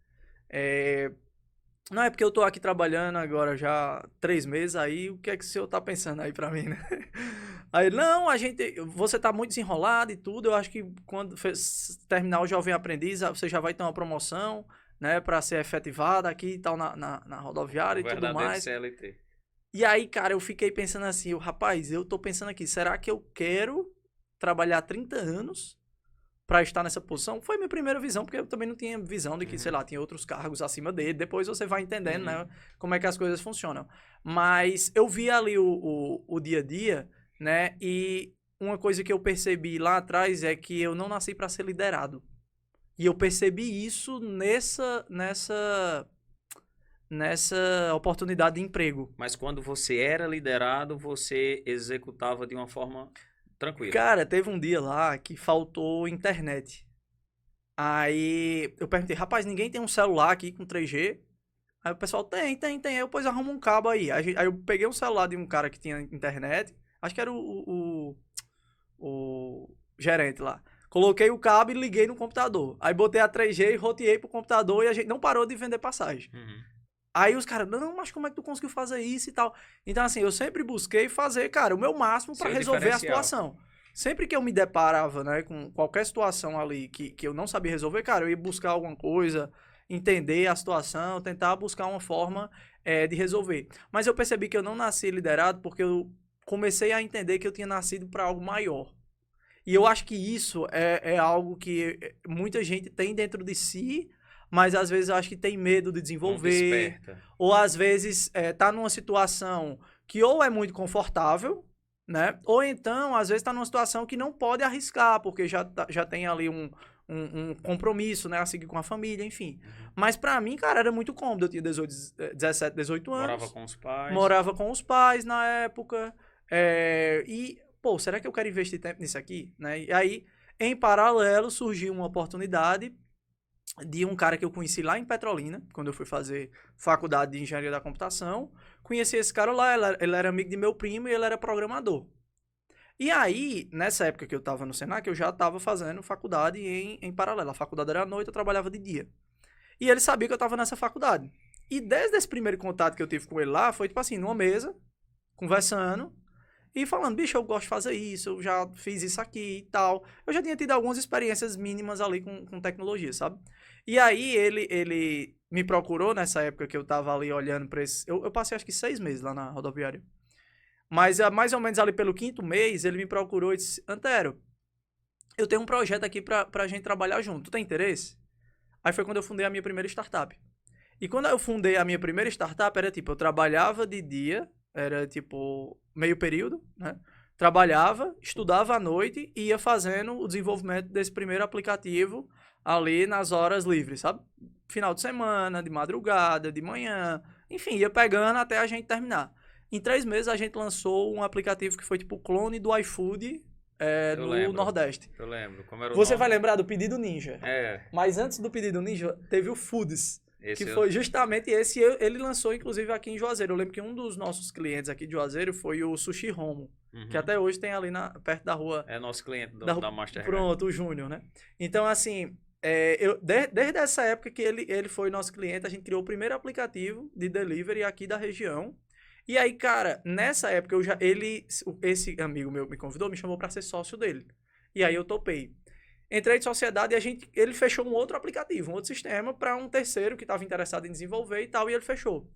Não é porque eu tô aqui trabalhando agora já 3 meses, aí o que é que o senhor tá pensando aí pra mim, né? Aí, não, você tá muito desenrolado e tudo, eu acho que quando terminar o Jovem Aprendiz, você já vai ter uma promoção, né, pra ser efetivada aqui e tal na rodoviária e tudo mais. CLT. E aí, cara, eu fiquei pensando assim, rapaz, eu tô pensando aqui, será que eu quero trabalhar 30 anos para estar nessa posição? Foi minha primeira visão, porque eu também não tinha visão de que, sei lá, tinha outros cargos acima dele. Depois você vai entendendo, né, como é que as coisas funcionam. Mas eu vi ali o dia a dia, né, e uma coisa que eu percebi lá atrás é que eu não nasci para ser liderado. E eu percebi isso nessa oportunidade de emprego. Mas quando você era liderado, você executava de uma forma tranquila? Cara, teve um dia lá que faltou internet. Aí eu perguntei, rapaz, ninguém tem um celular aqui com 3G? Aí o pessoal, tem. Aí eu, pois arruma um cabo aí. Aí eu peguei um celular de um cara que tinha internet, acho que era o gerente lá. Coloquei o cabo e liguei no computador. Aí botei a 3G e roteei pro computador e a gente não parou de vender passagem. Aí os caras, não, mas como é que tu conseguiu fazer isso e tal? Então, assim, eu sempre busquei fazer, cara, o meu máximo para resolver a situação. Sempre que eu me deparava, né, com qualquer situação ali que eu não sabia resolver, cara, eu ia buscar alguma coisa, entender a situação, tentar buscar uma forma de resolver. Mas eu percebi que eu não nasci liderado porque eu comecei a entender que eu tinha nascido para algo maior. E eu acho que isso é algo que muita gente tem dentro de si, mas às vezes eu acho que tem medo de desenvolver, ou às vezes tá numa situação que ou é muito confortável, né? Ou então, às vezes, está numa situação que não pode arriscar, porque já tem ali um compromisso, né? A seguir com a família, enfim. Mas para mim, cara, era muito cômodo. Eu tinha 17, 18 anos. Morava com os pais. Morava com os pais na época. E, pô, será que eu quero investir tempo nisso aqui? Né? E aí, em paralelo, surgiu uma oportunidade de um cara que eu conheci lá em Petrolina, quando eu fui fazer faculdade de engenharia da computação. Conheci esse cara lá, ele era amigo de meu primo e ele era programador. E aí, nessa época que eu tava no Senac, eu já tava fazendo faculdade em paralelo. A faculdade era à noite, eu trabalhava de dia. E ele sabia que eu tava nessa faculdade. E desde esse primeiro contato que eu tive com ele lá, foi tipo assim, numa mesa, conversando, e falando, bicho, eu gosto de fazer isso, eu já fiz isso aqui e tal. Eu já tinha tido algumas experiências mínimas ali com tecnologia, sabe? E aí ele me procurou nessa época que eu tava ali olhando pra esse... Eu passei acho que 6 meses lá na rodoviária. Mas mais ou menos ali pelo 5º mês, ele me procurou e disse, Antero, eu tenho um projeto aqui pra gente trabalhar junto, tu tem interesse? Aí foi quando eu fundei a minha primeira startup. E quando eu fundei a minha primeira startup, era tipo, eu trabalhava de dia, era tipo meio período, né? Trabalhava, estudava à noite e ia fazendo o desenvolvimento desse primeiro aplicativo ali nas horas livres, sabe? Final de semana, de madrugada, de manhã, enfim, ia pegando até a gente terminar. Em 3 meses a gente lançou um aplicativo que foi tipo o clone do iFood no Nordeste. Eu lembro. Como era o Você nome? vai lembrar do Pedido Ninja. É. Mas antes do Pedido Ninja, teve o Foods. Esse Que eu- foi justamente esse, ele lançou inclusive aqui em Juazeiro. Eu lembro que um dos nossos clientes aqui de Juazeiro foi o Sushi Romo, Uhum. que até hoje tem ali perto da rua. É nosso cliente Da- da Mastercard. Pronto, o Júnior, né? Então, assim, desde essa época que ele foi nosso cliente, a gente criou o primeiro aplicativo de delivery aqui da região. E aí, cara, nessa época, esse amigo meu me convidou, me chamou para ser sócio dele. E aí eu topei. Entrei de sociedade e ele fechou um outro aplicativo, um outro sistema para um terceiro que estava interessado em desenvolver e tal, e ele fechou.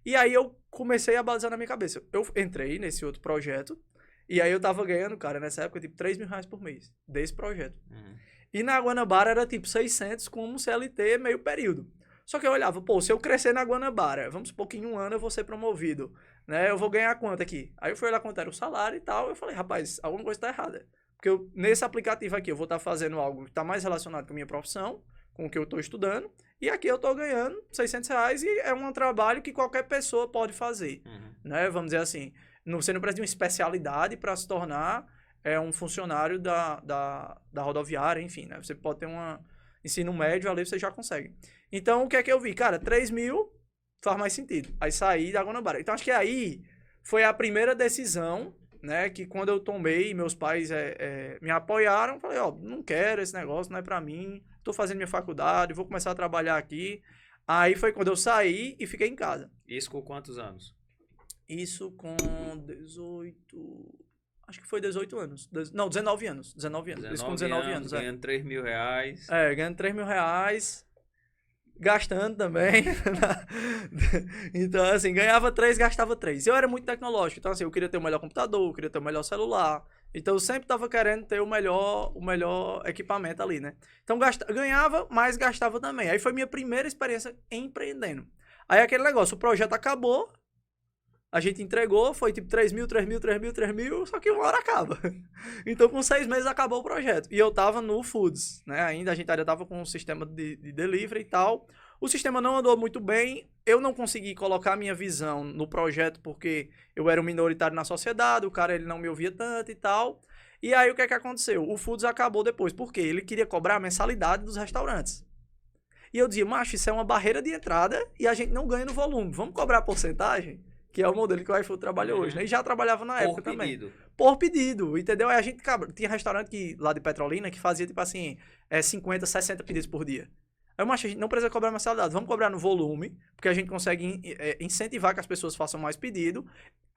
E aí eu comecei a balizar na minha cabeça. Eu entrei nesse outro projeto, e aí eu tava ganhando, cara, nessa época, tipo, R$3.000 por mês, desse projeto. Uhum. E na Guanabara era tipo 600 como CLT meio período. Só que eu olhava, pô, se eu crescer na Guanabara, vamos supor que em 1 ano eu vou ser promovido, né? Eu vou ganhar quanto aqui? Aí eu fui olhar quanto era o salário e tal, eu falei, rapaz, alguma coisa tá errada. Porque nesse aplicativo aqui eu vou estar fazendo algo que está mais relacionado com a minha profissão, com o que eu estou estudando, e aqui eu estou ganhando R$600 e é um trabalho que qualquer pessoa pode fazer, né? Vamos dizer assim, você não precisa de uma especialidade para se tornar um funcionário da rodoviária, enfim, né? Você pode ter ensino médio ali, você já consegue. Então, o que é que eu vi? Cara, 3.000 faz mais sentido. Aí saí da Guanabara. Então, acho que aí foi a primeira decisão, né, que quando eu tomei, meus pais me apoiaram, falei, ó, não quero esse negócio, não é pra mim, tô fazendo minha faculdade, vou começar a trabalhar aqui. Aí foi quando eu saí e fiquei em casa. Isso com quantos anos? Isso com 18... Acho que foi 18 anos. Não, 19 anos. 19 anos. Isso com 19 anos. Ganhando R$3.000. Ganhando R$3.000. Gastando também. Então, assim, ganhava 3, gastava 3. Eu era muito tecnológico. Então, assim, eu queria ter o melhor computador, eu queria ter o melhor celular. Então, eu sempre tava querendo ter o melhor equipamento ali, né? Então, ganhava, mas gastava também. Aí foi minha primeira experiência empreendendo. Aí aquele negócio, o projeto acabou, a gente entregou, foi tipo 3.000, só que uma hora acaba. Então, com 6 meses acabou o projeto. E eu tava no Foods, né? Ainda a gente ainda tava com um sistema de delivery e tal. O sistema não andou muito bem. Eu não consegui colocar minha visão no projeto porque eu era um minoritário na sociedade, o cara ele não me ouvia tanto e tal. E aí o que é que aconteceu? O Foods acabou depois. Por quê? Ele queria cobrar a mensalidade dos restaurantes. E eu dizia, macho, isso é uma barreira de entrada e a gente não ganha no volume. Vamos cobrar a porcentagem? Que é o modelo que o iFood trabalha hoje, né? E já trabalhava na época também. Por pedido, entendeu? Aí a gente, tinha restaurante lá de Petrolina que fazia, tipo assim, 50, 60 pedidos por dia. Aí, macho, a gente não precisa cobrar mensalidade, vamos cobrar no volume, porque a gente consegue incentivar que as pessoas façam mais pedido.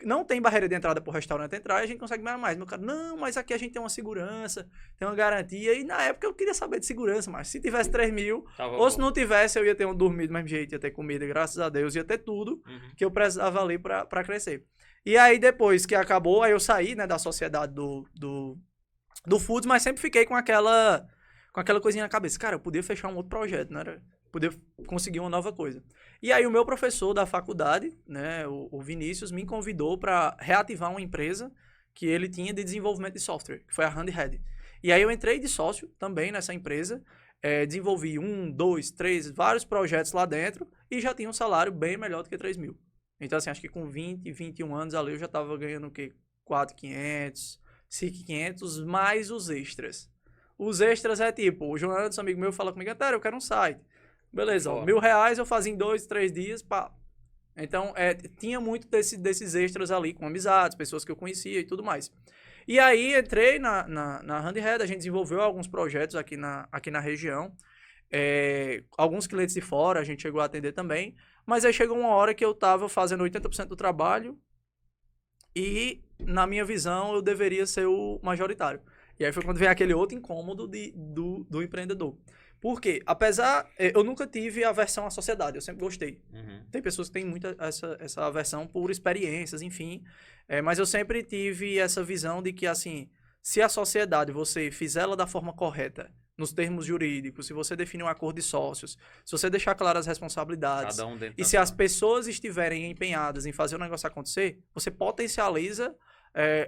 Não tem barreira de entrada pro restaurante entrar e a gente consegue ganhar mais. Meu cara, não, mas aqui a gente tem uma segurança, tem uma garantia. E na época eu queria saber de segurança, mas se tivesse 3.000, ou se não tivesse, eu ia ter dormido do mesmo jeito, ia ter comida, graças a Deus, ia ter tudo que eu precisava ali pra crescer. E aí depois que acabou, aí eu saí, né, da sociedade do Foods, mas sempre fiquei com aquela coisinha na cabeça. Cara, eu podia fechar um outro projeto, né? Poder conseguir uma nova coisa. E aí o meu professor da faculdade, né, o Vinícius, me convidou para reativar uma empresa que ele tinha de desenvolvimento de software, que foi a Handhead. E aí eu entrei de sócio também nessa empresa, desenvolvi 1, 2, 3, vários projetos lá dentro e já tinha um salário bem melhor do que 3 mil. Então, assim, acho que com 20, 21 anos ali eu já tava ganhando o quê? 4.500, 5.500, mais os extras. Os extras é tipo, o João Anderson, amigo meu, fala comigo, eu quero um site. Beleza, ó, R$1.000 eu fazia em 2, 3 dias, pá. Então, tinha muito desses extras ali, com amizades, pessoas que eu conhecia e tudo mais. E aí, entrei na Handhead, a gente desenvolveu alguns projetos aqui na região. Alguns clientes de fora, a gente chegou a atender também. Mas aí chegou uma hora que eu estava fazendo 80% do trabalho e, na minha visão, eu deveria ser o majoritário. E aí foi quando veio aquele outro incômodo do empreendedor. Por quê? Apesar, eu nunca tive aversão à sociedade, eu sempre gostei. Uhum. Tem pessoas que têm muita essa aversão por experiências, enfim. Mas eu sempre tive essa visão de que, assim, se a sociedade, você fizer ela da forma correta, nos termos jurídicos, se você definir um acordo de sócios, se você deixar claras as responsabilidades, Cada um dentro e se as pessoas estiverem empenhadas em fazer o negócio acontecer, você potencializa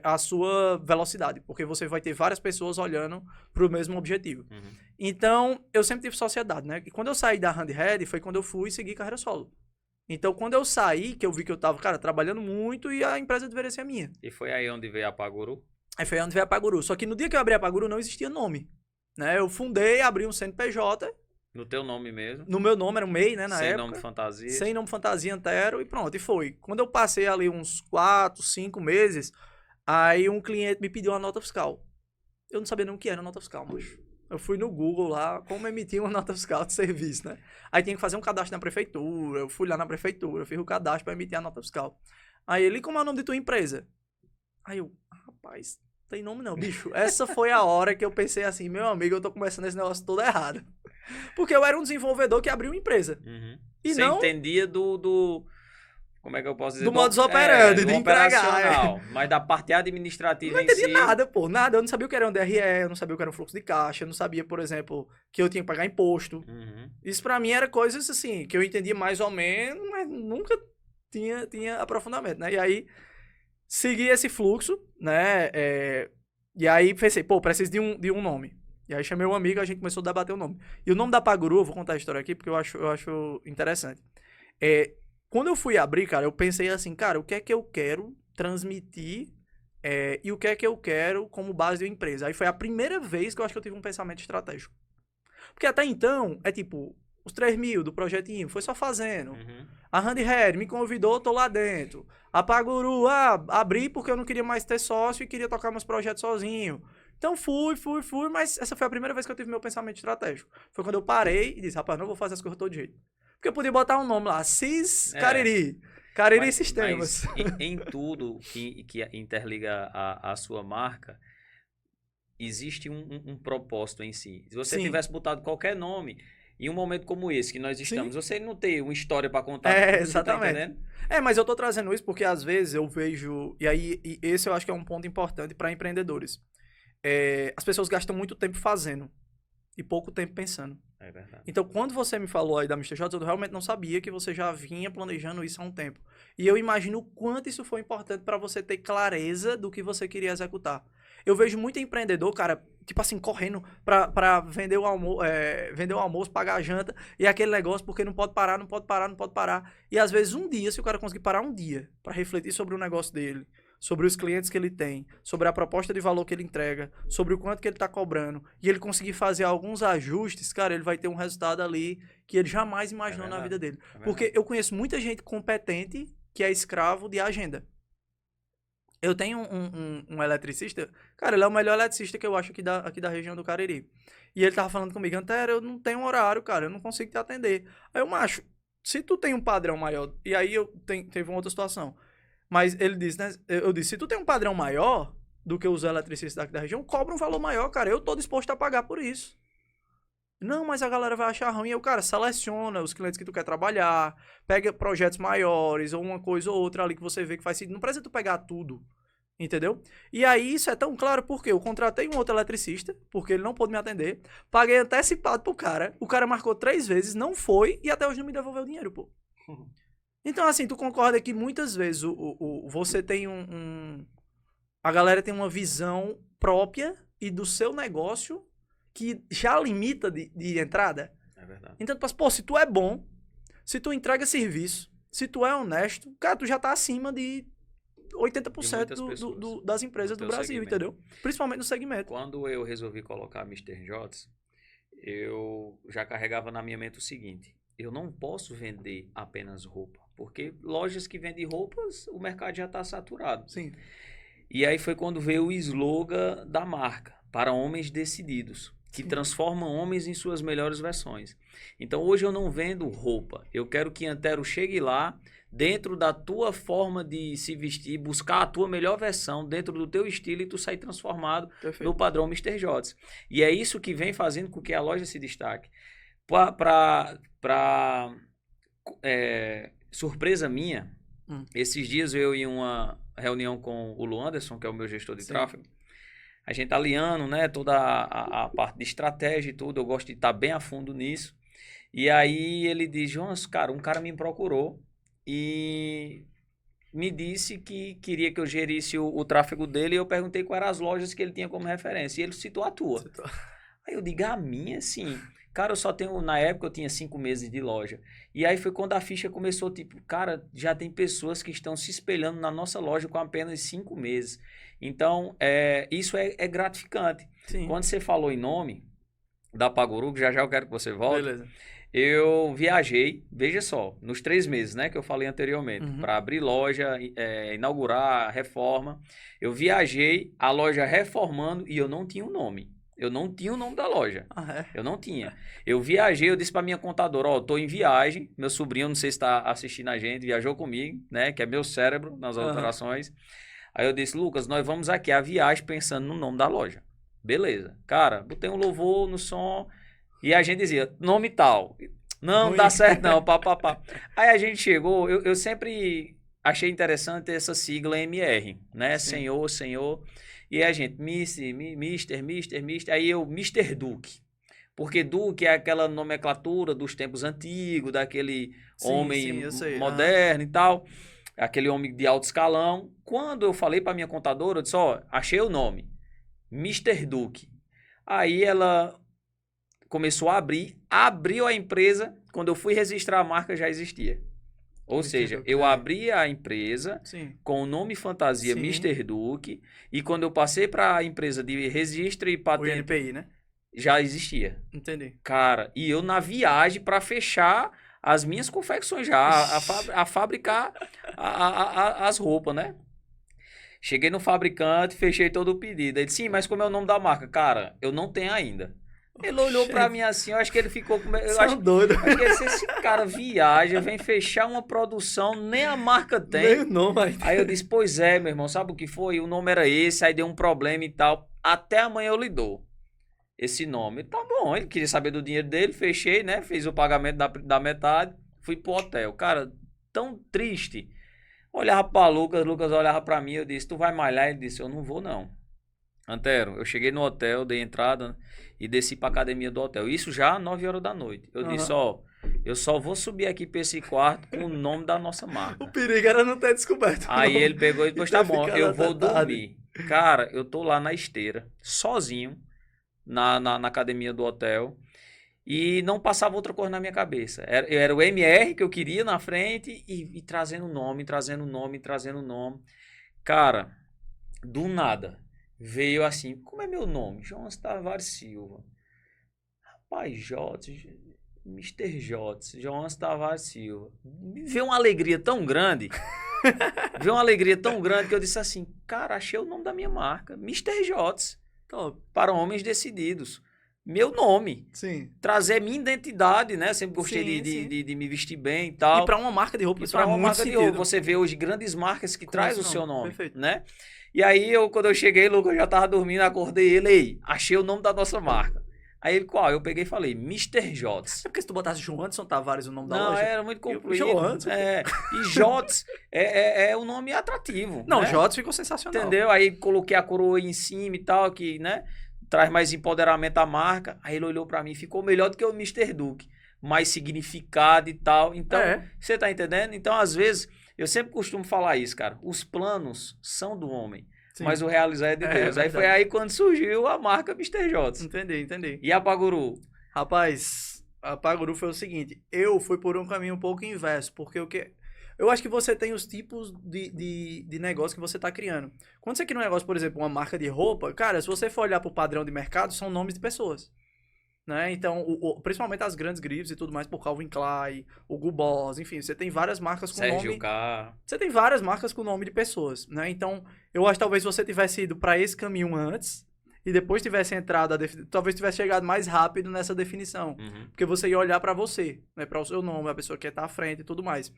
a sua velocidade, porque você vai ter várias pessoas olhando para o mesmo objetivo. Uhum. Então, eu sempre tive sociedade, né? E quando eu saí da Handhead, foi quando eu fui seguir carreira solo. Então, quando eu saí, que eu vi que eu tava, cara, trabalhando muito e a empresa deveria ser minha. E foi aí onde veio a Paguru? Aí foi onde veio a Paguru. Só que no dia que eu abri a Paguru, não existia nome. Né? Eu fundei, abri um CNPJ. No teu nome mesmo? No meu nome, era um MEI, né, na época. Sem nome fantasia? Sem nome fantasia inteiro e pronto, e foi. Quando eu passei ali uns 4, 5 meses, aí um cliente me pediu uma nota fiscal. Eu não sabia nem o que era nota fiscal, macho. Eu fui no Google lá, como emitir uma nota fiscal de serviço, né? Aí tinha que fazer um cadastro na prefeitura, eu fui lá na prefeitura, eu fiz o cadastro para emitir a nota fiscal. Aí ele, como é o nome de tua empresa? Aí eu, rapaz, tem nome não, bicho. Essa foi a hora que eu pensei assim, meu amigo, eu tô começando esse negócio todo errado. Porque eu era um desenvolvedor que abriu uma empresa. Uhum. E você não entendia como é que eu posso dizer? do modus operandi, do de entregar. operacional, mas da parte administrativa Não em entendi si... nada, pô, nada. Eu não sabia o que era um DRE, eu não sabia o que era um fluxo de caixa, eu não sabia, por exemplo, que eu tinha que pagar imposto. Uhum. Isso pra mim era coisas assim, que eu entendia mais ou menos, mas nunca tinha aprofundamento, né? E aí, segui esse fluxo, né? E aí pensei, pô, preciso de um nome. E aí chamei um amigo e a gente começou a debater o nome. E o nome da Paguru, eu vou contar a história aqui porque eu acho interessante. Quando eu fui abrir, cara, eu pensei assim, cara, o que é que eu quero transmitir e o que é que eu quero como base da empresa. Aí foi a primeira vez que eu acho que eu tive um pensamento estratégico. Porque até então, tipo, os 3 mil do projetinho, foi só fazendo. Uhum. A Handhead me convidou, tô lá dentro. A Paguru, abri porque eu não queria mais ter sócio e queria tocar meus projetos sozinho. Então fui, mas essa foi a primeira vez que eu tive meu pensamento estratégico. Foi quando eu parei e disse, rapaz, não vou fazer as coisas todo jeito. Porque eu podia botar um nome lá, CIS Cariri. Cariri Sistemas. Mas em tudo que interliga a sua marca, existe um propósito em si. Se você tivesse botado qualquer nome, em um momento como esse que nós estamos, você não tem uma história para contar. Exatamente. Tá entendendo? Mas eu tô trazendo isso porque às vezes eu vejo, e esse eu acho que é um ponto importante para empreendedores. As pessoas gastam muito tempo fazendo e pouco tempo pensando. É verdade. Então, quando você me falou aí da Mr. Shots, eu realmente não sabia que você já vinha planejando isso há um tempo. E eu imagino o quanto isso foi importante para você ter clareza do que você queria executar. Eu vejo muito empreendedor, cara, tipo assim, correndo pra vender o almoço, pagar a janta, e aquele negócio, porque não pode parar. E às vezes um dia, se o cara conseguir parar um dia para refletir sobre o negócio dele, sobre os clientes que ele tem, sobre a proposta de valor que ele entrega, sobre o quanto que ele está cobrando, e ele conseguir fazer alguns ajustes, cara, ele vai ter um resultado ali que ele jamais imaginou na vida dele. Porque eu conheço muita gente competente que é escravo de agenda. Eu tenho um eletricista, cara, ele é o melhor eletricista que eu acho aqui da região do Cariri. E ele tava falando comigo, Antero, eu não tenho horário, cara, eu não consigo te atender. Aí eu, macho, se tu tem um padrão maior, e aí teve uma outra situação, mas ele disse, né? Eu disse, se tu tem um padrão maior do que os eletricistas daqui da região, cobra um valor maior, cara. Eu tô disposto a pagar por isso. Não, mas a galera vai achar ruim. Eu, cara, seleciona os clientes que tu quer trabalhar, pega projetos maiores, ou uma coisa ou outra ali que você vê que faz sentido. Não precisa tu pegar tudo, entendeu? E aí isso é tão claro porque eu contratei um outro eletricista, porque ele não pôde me atender, paguei antecipado pro cara, o cara marcou 3 vezes, não foi, e até hoje não me devolveu o dinheiro, pô. Então, assim, tu concorda que muitas vezes você tem a galera tem uma visão própria e do seu negócio que já limita de entrada. É verdade. Então, pô, se tu é bom, se tu entrega serviço, se tu é honesto, cara, tu já tá acima de 80% das empresas do Brasil, segmento. entendeu? Principalmente no segmento. Quando eu resolvi colocar Mr. Jots, eu já carregava na minha mente o seguinte: eu não posso vender apenas roupa, porque lojas que vendem roupas, o mercado já está saturado. Sim. E aí foi quando veio o slogan da marca, para homens decididos, que transformam homens em suas melhores versões. Então hoje eu não vendo roupa, eu quero que Antero chegue lá, dentro da tua forma de se vestir, buscar a tua melhor versão dentro do teu estilo e tu sair transformado no padrão Mr. Jots. E é isso que vem fazendo com que a loja se destaque. Surpresa minha, esses dias eu ia em uma reunião com o Lu Anderson, que é o meu gestor de tráfego. A gente tá alinhando, né, toda a parte de estratégia e tudo, eu gosto de estar bem a fundo nisso. E aí ele diz: Jonas, cara, um cara me procurou e me disse que queria que eu gerisse o tráfego dele, e eu perguntei quais eram as lojas que ele tinha como referência, e ele citou a tua. Aí eu digo: a minha, sim. Cara, eu só tenho, na época eu tinha 5 meses de loja. E aí foi quando a ficha começou, tipo, cara, já tem pessoas que estão se espelhando na nossa loja com apenas 5 meses. Então, isso é gratificante. Sim. Quando você falou em nome da Paguru, já eu quero que você volte. Beleza. Eu viajei, veja só, nos 3 meses, né, que eu falei anteriormente, para abrir loja, inaugurar, reforma. Eu viajei, a loja reformando, e eu não tinha um nome. Eu não tinha o nome da loja. Eu não tinha. Eu viajei, eu disse para minha contadora: ó, tô em viagem. Meu sobrinho, não sei se está assistindo a gente, viajou comigo, né? Que é meu cérebro nas operações. Aí eu disse: Lucas, nós vamos aqui a viagem pensando no nome da loja. Beleza. Cara, botei um louvor no som e a gente dizia: nome tal. Não dá certo não, papapá. Aí a gente chegou, eu sempre achei interessante essa sigla MR, né? Sim. Senhor. E a gente, Mister, aí eu, Mr. Duque. Porque Duque é aquela nomenclatura dos tempos antigos, daquele homem moderno e tal, aquele homem de alto escalão. Quando eu falei para minha contadora, eu disse: ó, achei o nome, Mr. Duque. Aí ela começou a abriu a empresa, quando eu fui registrar a marca já existia. Ou seja, eu abri a empresa com o nome fantasia Mr. Duque, e quando eu passei para a empresa de registro e patente... O INPI, né? Já existia. Entendi. Cara, e eu na viagem para fechar as minhas confecções já, a fabricar as roupas, né? Cheguei no fabricante, fechei todo o pedido. Ele disse: sim, mas como é o nome da marca? Cara, eu não tenho ainda. Ele olhou pra mim assim, eu acho que ele ficou com... Eu acho doido. Acho que se esse cara viaja, vem fechar uma produção, nem a marca tem. Nem o nome. Aí eu disse: pois é, meu irmão, sabe o que foi? O nome era esse, aí deu um problema e tal. Até amanhã eu lhe dou esse nome. Tá bom, ele queria saber do dinheiro dele, fechei, né? Fiz o pagamento da metade, fui pro hotel. Cara, tão triste. Olhava pra Lucas olhava pra mim, eu disse: tu vai malhar? Ele disse: eu não vou não. Antero, eu cheguei no hotel, dei entrada e desci pra academia do hotel. Isso já às 9 horas da noite. Eu disse: ó, eu só vou subir aqui pra esse quarto com o nome da nossa marca. O perigo era não ter descoberto. Aí ele pegou e disse: tá bom, eu vou dormir. Cara, eu tô lá na esteira, sozinho, na academia do hotel, e não passava outra coisa na minha cabeça. Era o MR que eu queria na frente e trazendo nome. Cara, do nada veio assim: como é meu nome? Jonas Tavares Silva. Rapaz, Mr. Jots, Jonas Tavares Silva. Veio uma alegria tão grande. Que eu disse assim: cara, achei o nome da minha marca. Mr. Jots. Para homens decididos. Meu nome. Sim. Trazer minha identidade, né? Sempre gostei de me vestir bem e tal. E para uma marca de roupa, isso faz muito sentido. Você vê hoje grandes marcas que traz o seu nome. Perfeito. Né? E aí, quando eu cheguei, Lucas já tava dormindo, acordei ele: ei, achei o nome da nossa marca. Aí ele: qual? Eu peguei e falei: Mr. Jots. É porque se tu botasse Joanderson Tavares o nome da loja... Não, era muito comprido. Joanderson. E Jots é um nome atrativo. Não, né? Jots ficou sensacional. Entendeu? Aí coloquei a coroa em cima e tal, que, né, traz mais empoderamento à marca. Aí ele olhou pra mim, ficou melhor do que o Mr. Duque. Mais significado e tal. Então, você tá entendendo? Então, às vezes, eu sempre costumo falar isso, cara. Os planos são do homem. Sim. mas o realizar é de Deus. Aí verdade. foi aí quando surgiu a marca Mister Jotas. Entendi. E a Paguru? Rapaz, a Paguru foi o seguinte, eu fui por um caminho um pouco inverso, porque eu acho que você tem os tipos de negócio que você está criando. Quando você cria um negócio, por exemplo, uma marca de roupa, cara, se você for olhar para o padrão de mercado, são nomes de pessoas. Né? Então, principalmente as grandes grifes e tudo mais, por Calvin Klein, o Hugo Boss, enfim, você tem várias marcas com Sérgio nome... K. Você tem várias marcas com nome de pessoas, né? Então, eu acho que talvez você tivesse ido para esse caminho antes e depois tivesse entrado, talvez tivesse chegado mais rápido nessa definição. Uhum. Porque você ia olhar para você, né? Para o seu nome, a pessoa que está à frente e tudo mais.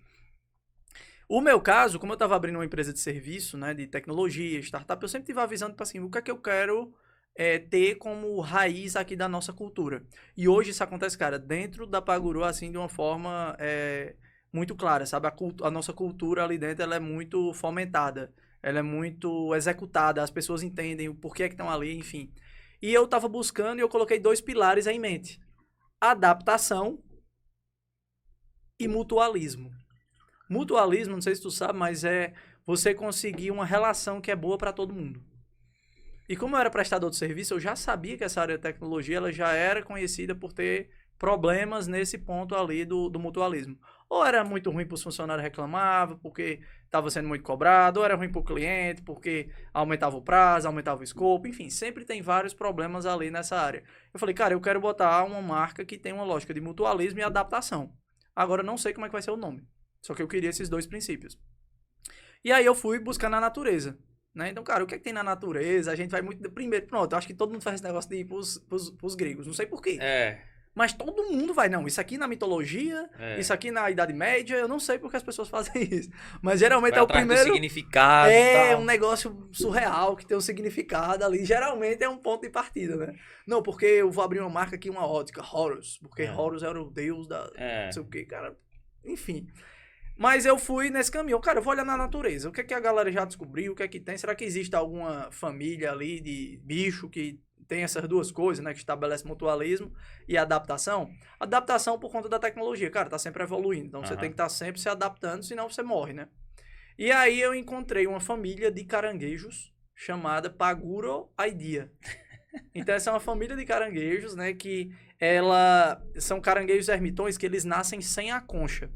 O meu caso, como eu estava abrindo uma empresa de serviço, né? De tecnologia, startup, eu sempre tive a visão, tipo assim, o que é que eu quero ter como raiz aqui da nossa cultura. E hoje isso acontece, cara, dentro da Paguru, assim, de uma forma muito clara, sabe? A nossa cultura ali dentro, ela é muito fomentada, ela é muito executada, as pessoas entendem o porquê que estão ali, enfim. E eu tava buscando e eu coloquei 2 pilares aí em mente. Adaptação e mutualismo. Mutualismo, não sei se tu sabe, mas é você conseguir uma relação que é boa para todo mundo. E como eu era prestador de serviço, eu já sabia que essa área de tecnologia ela já era conhecida por ter problemas nesse ponto ali do mutualismo. Ou era muito ruim para os funcionários reclamavam, porque estava sendo muito cobrado, ou era ruim para o cliente, porque aumentava o prazo, aumentava o escopo, enfim, sempre tem vários problemas ali nessa área. Eu falei, cara, eu quero botar uma marca que tem uma lógica de mutualismo e adaptação. Agora, eu não sei como é que vai ser o nome, só que eu queria esses 2 princípios. E aí eu fui buscar na natureza. Né? Então, cara, o que é que tem na natureza? A gente vai muito... Primeiro, pronto, eu acho que todo mundo faz esse negócio de ir pros gregos. Não sei porquê. Mas todo mundo vai, não. Isso aqui na mitologia, isso aqui na Idade Média, eu não sei porque as pessoas fazem isso. Mas geralmente vai é o atrás primeiro... do significado é e tal. um negócio surreal, que tem um significado ali. Geralmente é um ponto de partida, né? Não, porque eu vou abrir uma marca aqui, uma ótica, Horus. Porque Horus era o deus da... Não sei o quê, cara. Enfim... Mas eu fui nesse caminho. Cara, eu vou olhar na natureza. O que é que a galera já descobriu? O que é que tem? Será que existe alguma família ali de bicho que tem essas 2 coisas, né? Que estabelece mutualismo e adaptação? Adaptação por conta da tecnologia. Cara, tá sempre evoluindo. Então você tem que estar sempre se adaptando, senão você morre, né? E aí eu encontrei uma família de caranguejos chamada Paguro Idea. Então essa é uma família de caranguejos, né? Que são caranguejos ermitões que eles nascem sem a concha.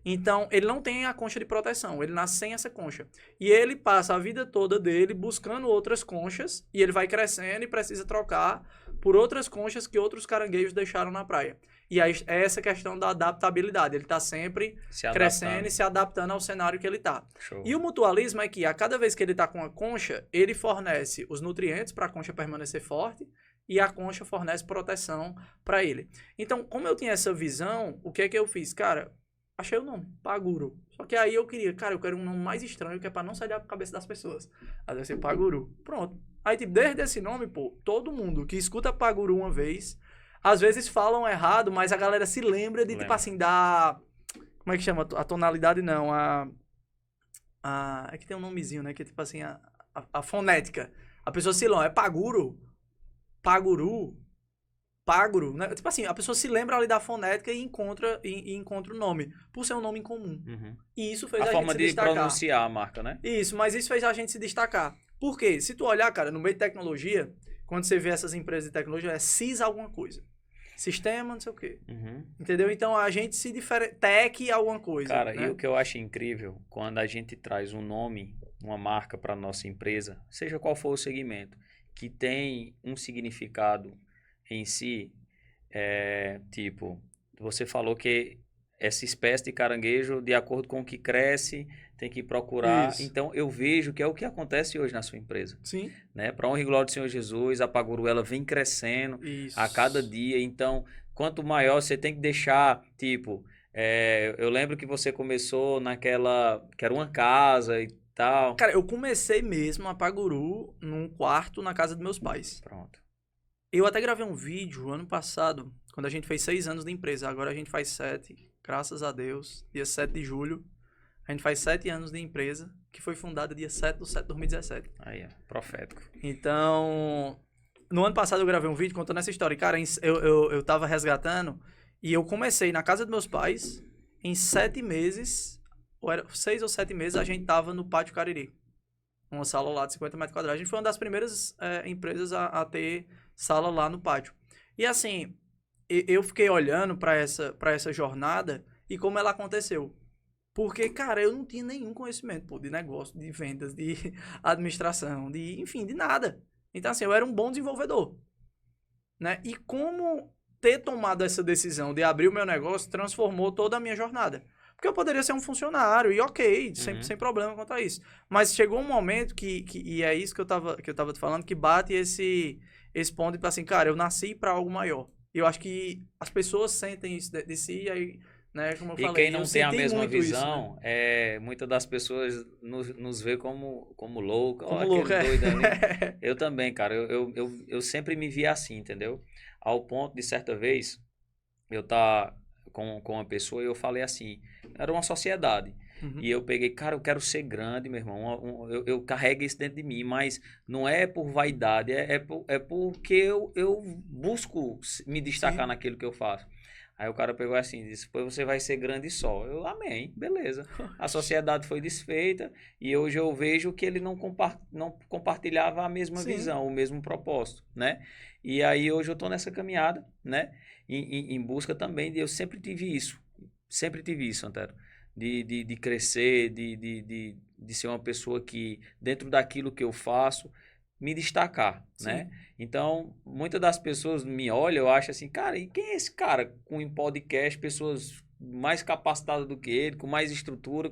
Então, ele não tem a concha de proteção, ele nasce sem essa concha. E ele passa a vida toda dele buscando outras conchas, e ele vai crescendo e precisa trocar por outras conchas que outros caranguejos deixaram na praia. E aí é essa questão da adaptabilidade, ele está sempre crescendo e se adaptando ao cenário que ele está. E o mutualismo é que a cada vez que ele está com a concha, ele fornece os nutrientes para a concha permanecer forte, e a concha fornece proteção para ele. Então, como eu tinha essa visão, o que é que eu fiz? Cara, achei o nome, Paguru. Só que aí eu quero um nome mais estranho, que é pra não sair da cabeça das pessoas. Aí vai ser Paguru. Pronto. Aí, tipo, desde esse nome, pô, todo mundo que escuta Paguru uma vez, às vezes falam errado, mas a galera se lembra de, tipo assim, da... Como é que chama? A tonalidade, não. É que tem um nomezinho, né? Que é tipo assim, a fonética. A pessoa se lembra, é Paguru, Paguru, Paguro, né? Tipo assim, a pessoa se lembra ali da fonética e encontra o nome, por ser um nome em comum. E isso fez a gente se destacar. A forma de pronunciar a marca, né? Isso, mas isso fez a gente se destacar. Por quê? Se tu olhar, cara, no meio de tecnologia, quando você vê essas empresas de tecnologia, é CIS alguma coisa. Sistema, não sei o quê. Entendeu? Então, a gente se diferencia, tech alguma coisa. Cara, né? E o que eu acho incrível, quando a gente traz um nome, uma marca para nossa empresa, seja qual for o segmento, que tem um significado em si, tipo, você falou que essa espécie de caranguejo, de acordo com o que cresce, tem que procurar. Isso. Então, eu vejo que é o que acontece hoje na sua empresa. Sim. Né? Para honra e glória do Senhor Jesus, a Paguru, ela vem crescendo a cada dia. Então, quanto maior, você tem que deixar, tipo... eu lembro que você começou naquela... que era uma casa e tal. Cara, eu comecei mesmo a Paguru num quarto na casa dos meus pais. Pronto. Eu até gravei um vídeo ano passado, quando a gente fez 6 anos de empresa. Agora a gente faz 7, graças a Deus. Dia 7 de julho, a gente faz 7 anos de empresa, que foi fundada dia 7/7/2017. Aí, profético. Então, no ano passado eu gravei um vídeo contando essa história. E, cara, eu tava resgatando e eu comecei na casa dos meus pais. Em 7 meses, ou era 6 ou 7 meses, a gente tava no Pátio Cariri. uma sala lá de 50 metros quadrados. A gente foi uma das primeiras empresas a ter sala lá no pátio. E assim, eu fiquei olhando para essa jornada e como ela aconteceu. Porque, cara, eu não tinha nenhum conhecimento, pô, de negócio, de vendas, de administração, enfim, de nada. Então, assim, eu era um bom desenvolvedor, né? E como ter tomado essa decisão de abrir o meu negócio transformou toda a minha jornada. Porque eu poderia ser um funcionário, e ok, sem problema quanto a isso. Mas chegou um momento e é isso que eu tava te falando, que bate esse ponto de assim, cara, eu nasci para algo maior. E eu acho que as pessoas sentem isso de si, e aí, né, como eu E falei, quem não eu tem a senti mesma muito isso, visão, né? muitas das pessoas nos vê como louco. Ó, Como louco, aquele doido ali. Eu também, cara. Eu sempre me vi assim, entendeu? Ao ponto de certa vez eu tá com uma pessoa e eu falei assim, era uma sociedade. Uhum. E eu peguei, cara, eu quero ser grande, meu irmão. Eu carrego isso dentro de mim, mas não é por vaidade, é porque eu busco me destacar Sim. naquilo que eu faço. Aí o cara pegou assim, disse, pois você vai ser grande só. Eu, amém, beleza. A sociedade foi desfeita e hoje eu vejo que ele não compartilhava a mesma Sim. visão, o mesmo propósito, né? E aí hoje eu tô nessa caminhada, né? Em busca também de, eu sempre tive isso, Antero, de crescer, de ser uma pessoa que, dentro daquilo que eu faço, me destacar, né? Sim. Então, muitas das pessoas me olham, eu acho assim, cara, e quem é esse cara com um podcast, pessoas mais capacitadas do que ele, com mais estrutura,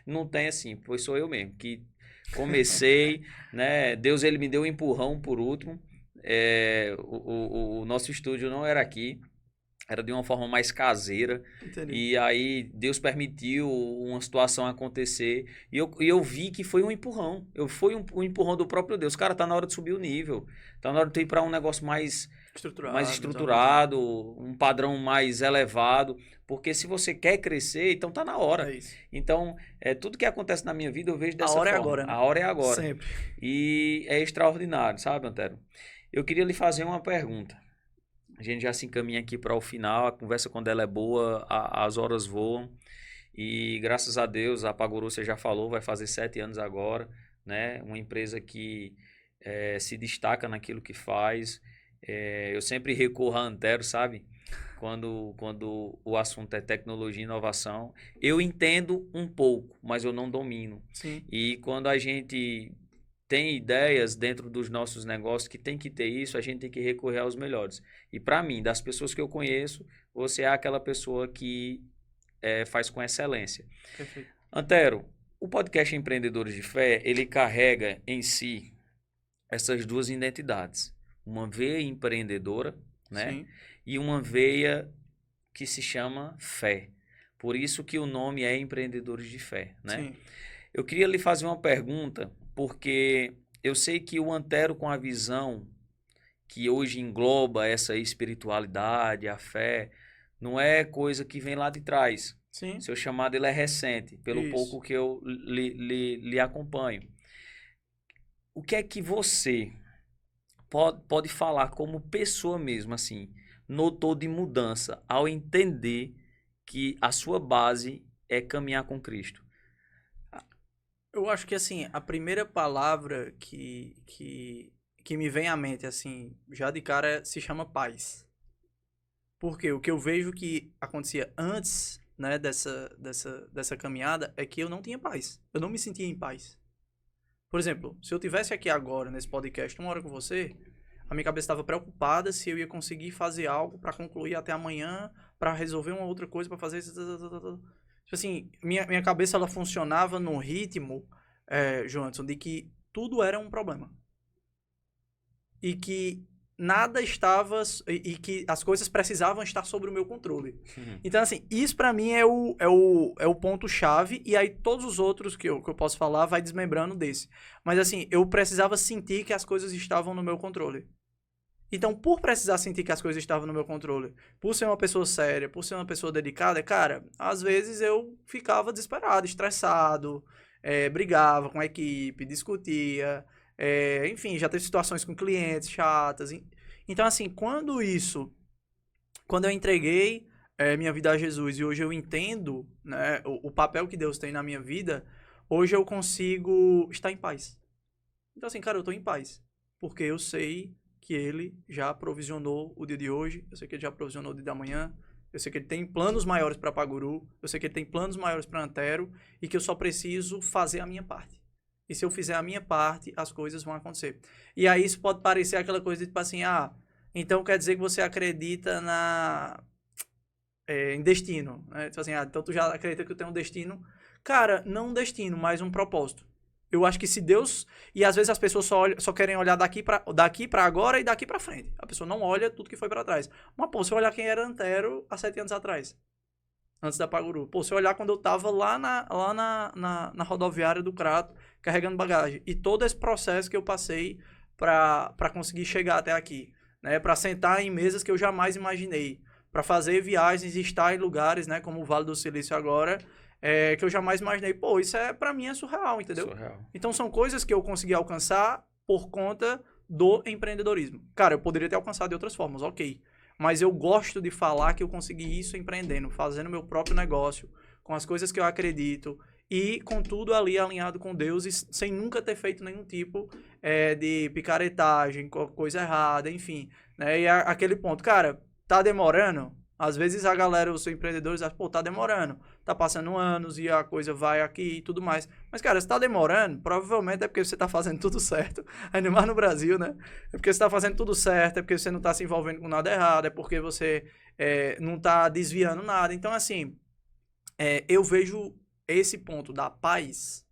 não tem assim, pois sou eu mesmo, que comecei, né? Deus, ele me deu um empurrão por último, o nosso estúdio não era aqui, era de uma forma mais caseira. Entendi. E aí Deus permitiu uma situação acontecer. E eu vi que foi um empurrão. Foi um empurrão do próprio Deus. Cara, tá na hora de subir o nível. Tá na hora de ir para um negócio mais Estruturado, mais organizado. estruturado, um padrão mais elevado. Porque se você quer crescer, então tá na hora. É isso. Então, tudo que acontece na minha vida eu vejo A dessa hora é forma. agora, né? A hora é agora. Sempre. E é extraordinário, sabe, Antero? Eu queria lhe fazer uma pergunta. A gente já se encaminha aqui para o final, a conversa quando ela é boa, as horas voam. E graças a Deus, a Paguru, você já falou, vai fazer 7 anos agora, né? Uma empresa que se destaca naquilo que faz. Eu sempre recorro a Antero, sabe? Quando o assunto é tecnologia e inovação. Eu entendo um pouco, mas eu não domino. Sim. E quando a gente tem ideias dentro dos nossos negócios que tem que ter isso, a gente tem que recorrer aos melhores. E para mim, das pessoas que eu conheço, você é aquela pessoa que faz com excelência. Perfeito. Antero, o podcast Empreendedores de Fé, ele carrega em si essas duas identidades. Uma veia empreendedora, né? Sim. E uma veia que se chama fé. Por isso que o nome é Empreendedores de Fé, né? Sim. Eu queria lhe fazer uma pergunta, porque eu sei que o Antero, com a visão que hoje engloba essa espiritualidade, a fé, não é coisa que vem lá de trás. Sim. Seu chamado ele é recente, pelo Isso. pouco que eu lhe acompanho. O que é que você pode falar como pessoa mesmo, assim, notou de mudança ao entender que a sua base é caminhar com Cristo? Eu acho que, assim, a primeira palavra que me vem à mente, assim, já de cara, se chama paz. Porque o que eu vejo que acontecia antes, né, dessa caminhada é que eu não tinha paz. Eu não me sentia em paz. Por exemplo, se eu tivesse aqui agora, nesse podcast, uma hora com você, a minha cabeça estava preocupada se eu ia conseguir fazer algo para concluir até amanhã, para resolver uma outra coisa, para fazer isso. Tipo assim, minha cabeça ela funcionava num ritmo, Johansson, de que tudo era um problema. E que nada estava. E que as coisas precisavam estar sob o meu controle. Então, assim, isso pra mim é o ponto-chave. E aí todos os outros que eu posso falar vai desmembrando desse. Mas, assim, eu precisava sentir que as coisas estavam no meu controle. Então, por precisar sentir que as coisas estavam no meu controle, por ser uma pessoa séria, por ser uma pessoa dedicada, cara, às vezes eu ficava desesperado, estressado, brigava com a equipe, discutia, enfim, já teve situações com clientes chatas. Então, assim, quando eu entreguei minha vida a Jesus e hoje eu entendo, né, o papel que Deus tem na minha vida, hoje eu consigo estar em paz. Então, assim, cara, eu tô em paz. Porque eu sei que ele já provisionou o dia de hoje, eu sei que ele já provisionou o dia de amanhã, eu sei que ele tem planos maiores para Paguru, eu sei que ele tem planos maiores para Antero e que eu só preciso fazer a minha parte. E se eu fizer a minha parte, as coisas vão acontecer. E aí isso pode parecer aquela coisa de tipo assim, então quer dizer que você acredita em destino, né? Tipo assim, então tu já acredita que eu tenho um destino. Cara, não um destino, mas um propósito. Eu acho que se Deus... E às vezes as pessoas só querem olhar daqui pra agora e daqui pra frente. A pessoa não olha tudo que foi pra trás. Mas, pô, se eu olhar quem era Antero há 7 anos atrás, antes da Paguru. Pô, se eu olhar quando eu tava lá na rodoviária do Crato, carregando bagagem. E todo esse processo que eu passei pra conseguir chegar até aqui. Né? Pra sentar em mesas que eu jamais imaginei. Pra fazer viagens e estar em lugares, né? Como o Vale do Silício agora... que eu jamais imaginei. Pô, isso pra mim é surreal, entendeu? Surreal. Então são coisas que eu consegui alcançar por conta do empreendedorismo. Cara, eu poderia ter alcançado de outras formas, ok. Mas eu gosto de falar que eu consegui isso empreendendo, fazendo meu próprio negócio, com as coisas que eu acredito e com tudo ali alinhado com Deus e sem nunca ter feito nenhum tipo de picaretagem, coisa errada, enfim. Né? E aquele ponto, cara, tá demorando? Às vezes a galera, os empreendedores, acham, pô, tá demorando, tá passando anos e a coisa vai aqui e tudo mais. Mas, cara, se tá demorando, provavelmente é porque você tá fazendo tudo certo, ainda mais no Brasil, né? É porque você tá fazendo tudo certo, é porque você não tá se envolvendo com nada errado, é porque você não tá desviando nada. Então, assim, eu vejo esse ponto da paz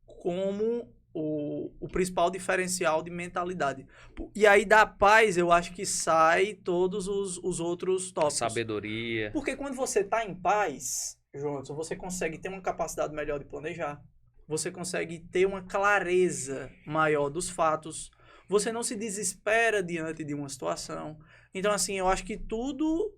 como o principal diferencial de mentalidade. E aí da paz eu acho que sai todos os outros tópicos. Sabedoria. Porque quando você tá em paz, Johnson, você consegue ter uma capacidade melhor de planejar. Você consegue ter uma clareza maior dos fatos. Você não se desespera diante de uma situação. Então, assim, eu acho que tudo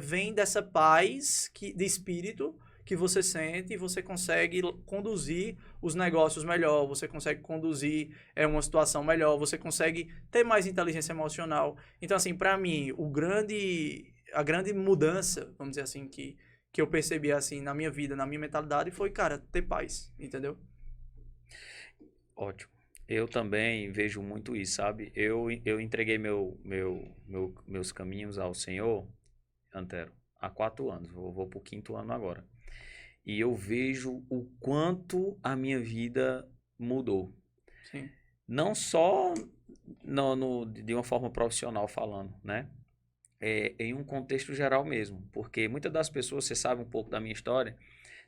vem dessa paz de espírito que você sente e você consegue conduzir os negócios melhor, você consegue conduzir uma situação melhor, você consegue ter mais inteligência emocional. Então, assim, para mim, a grande mudança, vamos dizer assim, que eu percebi, assim, na minha vida, na minha mentalidade, foi, cara, ter paz, entendeu? Ótimo. Eu também vejo muito isso, sabe? Eu entreguei meus caminhos ao Senhor, Antero, há 4 anos. Vou pro 5º ano agora. E eu vejo o quanto a minha vida mudou. Sim. Não só de uma forma profissional falando, né? Em um contexto geral mesmo. Porque muitas das pessoas, você sabe um pouco da minha história,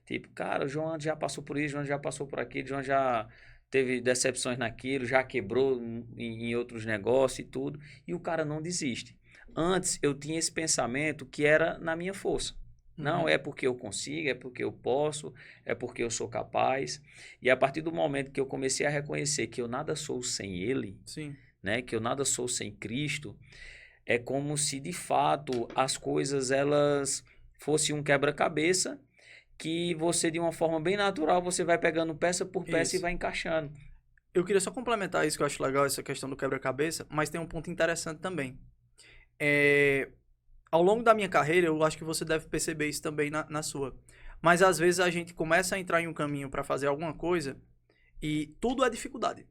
tipo, cara, o João já passou por isso, o João já passou por aquilo, o João já teve decepções naquilo, já quebrou em outros negócios e tudo. E o cara não desiste. Antes, eu tinha esse pensamento que era na minha força. Não, é porque eu consigo, é porque eu posso, é porque eu sou capaz. E a partir do momento que eu comecei a reconhecer que eu nada sou sem Ele, Sim. né, que eu nada sou sem Cristo, é como se de fato as coisas elas fossem um quebra-cabeça que você de uma forma bem natural você vai pegando peça por peça e vai encaixando. Eu queria só complementar isso que eu acho legal, essa questão do quebra-cabeça, mas tem um ponto interessante também. Ao longo da minha carreira, eu acho que você deve perceber isso também na sua. Mas às vezes a gente começa a entrar em um caminho para fazer alguma coisa e tudo é dificuldade.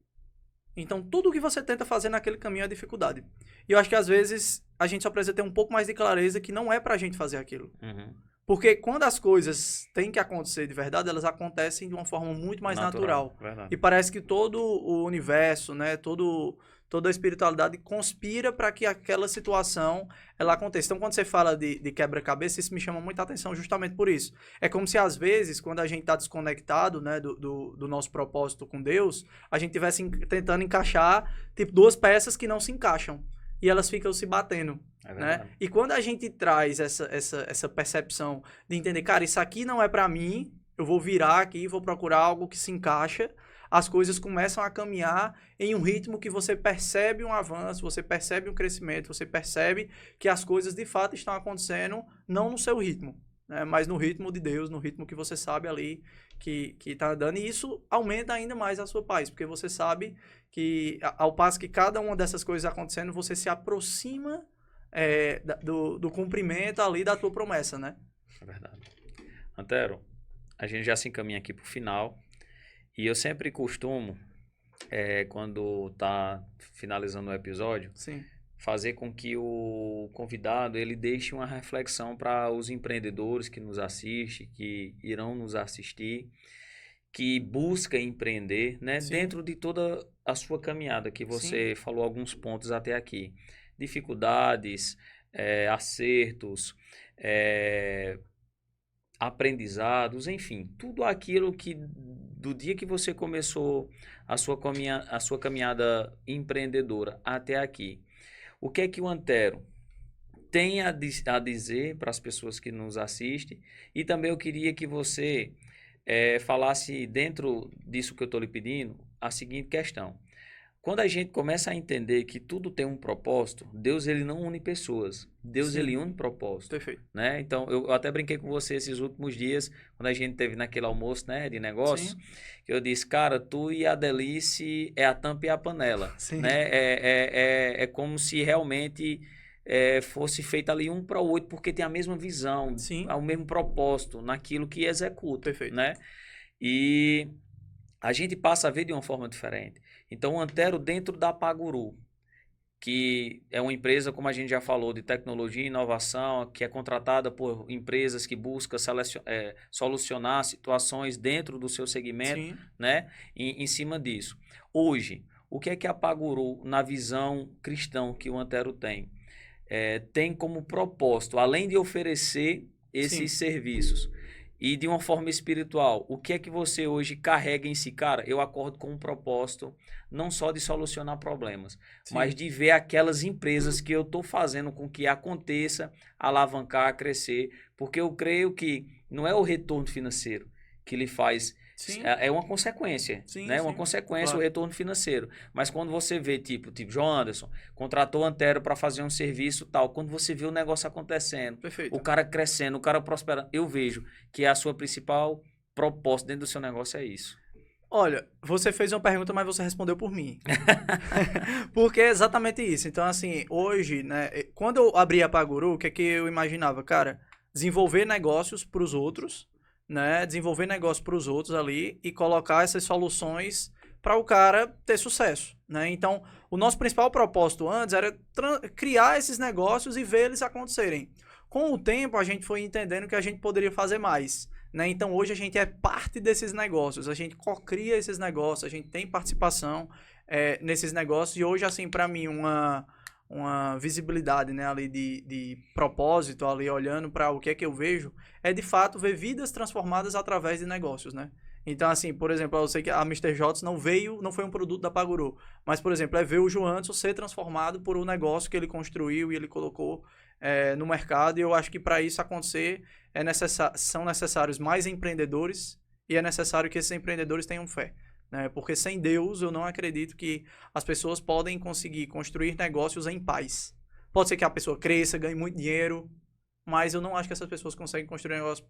Então, tudo que você tenta fazer naquele caminho é dificuldade. E eu acho que às vezes a gente só precisa ter um pouco mais de clareza que não é pra gente fazer aquilo. Uhum. Porque quando as coisas têm que acontecer de verdade, elas acontecem de uma forma muito mais natural. E parece que todo o universo, né, toda a espiritualidade conspira para que aquela situação ela aconteça. Então, quando você fala de quebra-cabeça, isso me chama muita atenção justamente por isso. É como se, às vezes, quando a gente está desconectado, né, do nosso propósito com Deus, a gente estivesse tentando encaixar, tipo, 2 peças que não se encaixam. E elas ficam se batendo. Né? E quando a gente traz essa percepção de entender, cara, isso aqui não é para mim, eu vou virar aqui, vou procurar algo que se encaixa, as coisas começam a caminhar em um ritmo que você percebe um avanço, você percebe um crescimento, você percebe que as coisas de fato estão acontecendo não no seu ritmo, né? Mas no ritmo de Deus, no ritmo que você sabe ali que está dando, e isso aumenta ainda mais a sua paz, porque você sabe que ao passo que cada uma dessas coisas acontecendo, você se aproxima do cumprimento ali da tua promessa, né? É verdade. Antero, a gente já se encaminha aqui pro final. E eu sempre costumo quando tá finalizando o episódio, Sim. fazer com que o convidado ele deixe uma reflexão para os empreendedores que nos assistem, que irão nos assistir, que busca empreender, né, Sim. dentro de toda a sua caminhada, que Sim. você falou alguns pontos até aqui. Dificuldades, acertos, eh, aprendizados, enfim, tudo aquilo que do dia que você começou a sua caminhada empreendedora até aqui. O que é que o Antero tem a dizer para as pessoas que nos assistem? E também eu queria que você falasse, dentro disso que eu estou lhe pedindo, a seguinte questão. Quando a gente começa a entender que tudo tem um propósito, Deus ele não une pessoas, Deus ele Sim. une propósito, Perfeito. né? Então eu até brinquei com você esses últimos dias, quando a gente teve naquele almoço, né, de negócios, Sim. que eu disse, cara, tu e a Delice é a tampa e a panela, Sim. né? É como se realmente fosse feito ali um para o outro, porque tem a mesma visão, Sim. o mesmo propósito naquilo que executa, Perfeito. né? E a gente passa a ver de uma forma diferente. Então, o Antero dentro da Paguru, que é uma empresa, como a gente já falou, de tecnologia e inovação, que é contratada por empresas que buscam solucionar situações dentro do seu segmento, Sim. né? Em cima disso. Hoje, o que é que a Paguru, na visão cristã que o Antero tem como propósito, além de oferecer esses Sim. serviços, e de uma forma espiritual, o que é que você hoje carrega em si? Cara, eu acordo com um propósito não só de solucionar problemas, mas Sim. de ver aquelas empresas que eu estou fazendo com que aconteça, alavancar, crescer, porque eu creio que não é o retorno financeiro que lhe faz, Sim. é uma consequência, Sim. né? Uma Sim. consequência o Claro. retorno financeiro. Mas quando você vê, tipo João Anderson, contratou o Antero para fazer um serviço tal, quando você vê o negócio acontecendo, Perfeito. o cara crescendo, o cara prosperando, eu vejo que a sua principal proposta dentro do seu negócio é isso. Olha, você fez uma pergunta, mas você respondeu por mim. Porque é exatamente isso. Então, assim, hoje, né, quando eu abri a Paguru, o que é que eu imaginava? Cara, desenvolver negócios para os outros, né? Desenvolver negócios para os outros ali e colocar essas soluções para o cara ter sucesso, né? Então, o nosso principal propósito antes era criar esses negócios e ver eles acontecerem. Com o tempo, a gente foi entendendo que a gente poderia fazer mais. Né? Então hoje a gente é parte desses negócios, a gente cocria esses negócios, a gente tem participação nesses negócios e hoje, assim, para mim, uma visibilidade, né, ali de propósito, ali olhando para o que é que eu vejo, é de fato ver vidas transformadas através de negócios, né? Então, assim, por exemplo, eu sei que a Mr. Jots não foi um produto da Paguru, mas, por exemplo, é ver o Joanson ser transformado por um negócio que ele construiu e ele colocou no mercado, e eu acho que para isso acontecer são necessários mais empreendedores e é necessário que esses empreendedores tenham fé. Né? Porque sem Deus eu não acredito que as pessoas podem conseguir construir negócios em paz. Pode ser que a pessoa cresça, ganhe muito dinheiro, mas eu não acho que essas pessoas conseguem construir negócios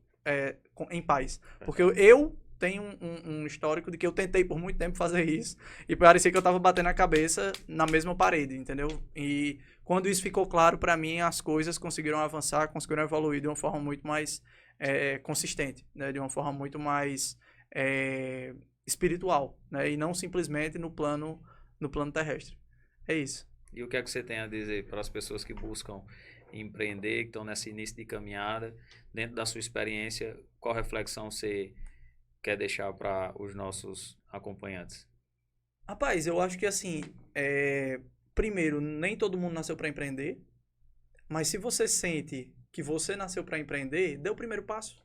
em paz. Porque eu tenho um histórico de que eu tentei por muito tempo fazer isso e parecia que eu estava batendo a cabeça na mesma parede, entendeu? E quando isso ficou claro para mim, as coisas conseguiram avançar, conseguiram evoluir de uma forma muito mais consistente, né? De uma forma muito mais espiritual, né? E não simplesmente no plano terrestre. É isso. E o que é que você tem a dizer para as pessoas que buscam empreender, que estão nesse início de caminhada, dentro da sua experiência, qual reflexão você quer deixar para os nossos acompanhantes? Rapaz, eu acho que assim, primeiro, nem todo mundo nasceu para empreender, mas se você sente que você nasceu para empreender, dê o primeiro passo.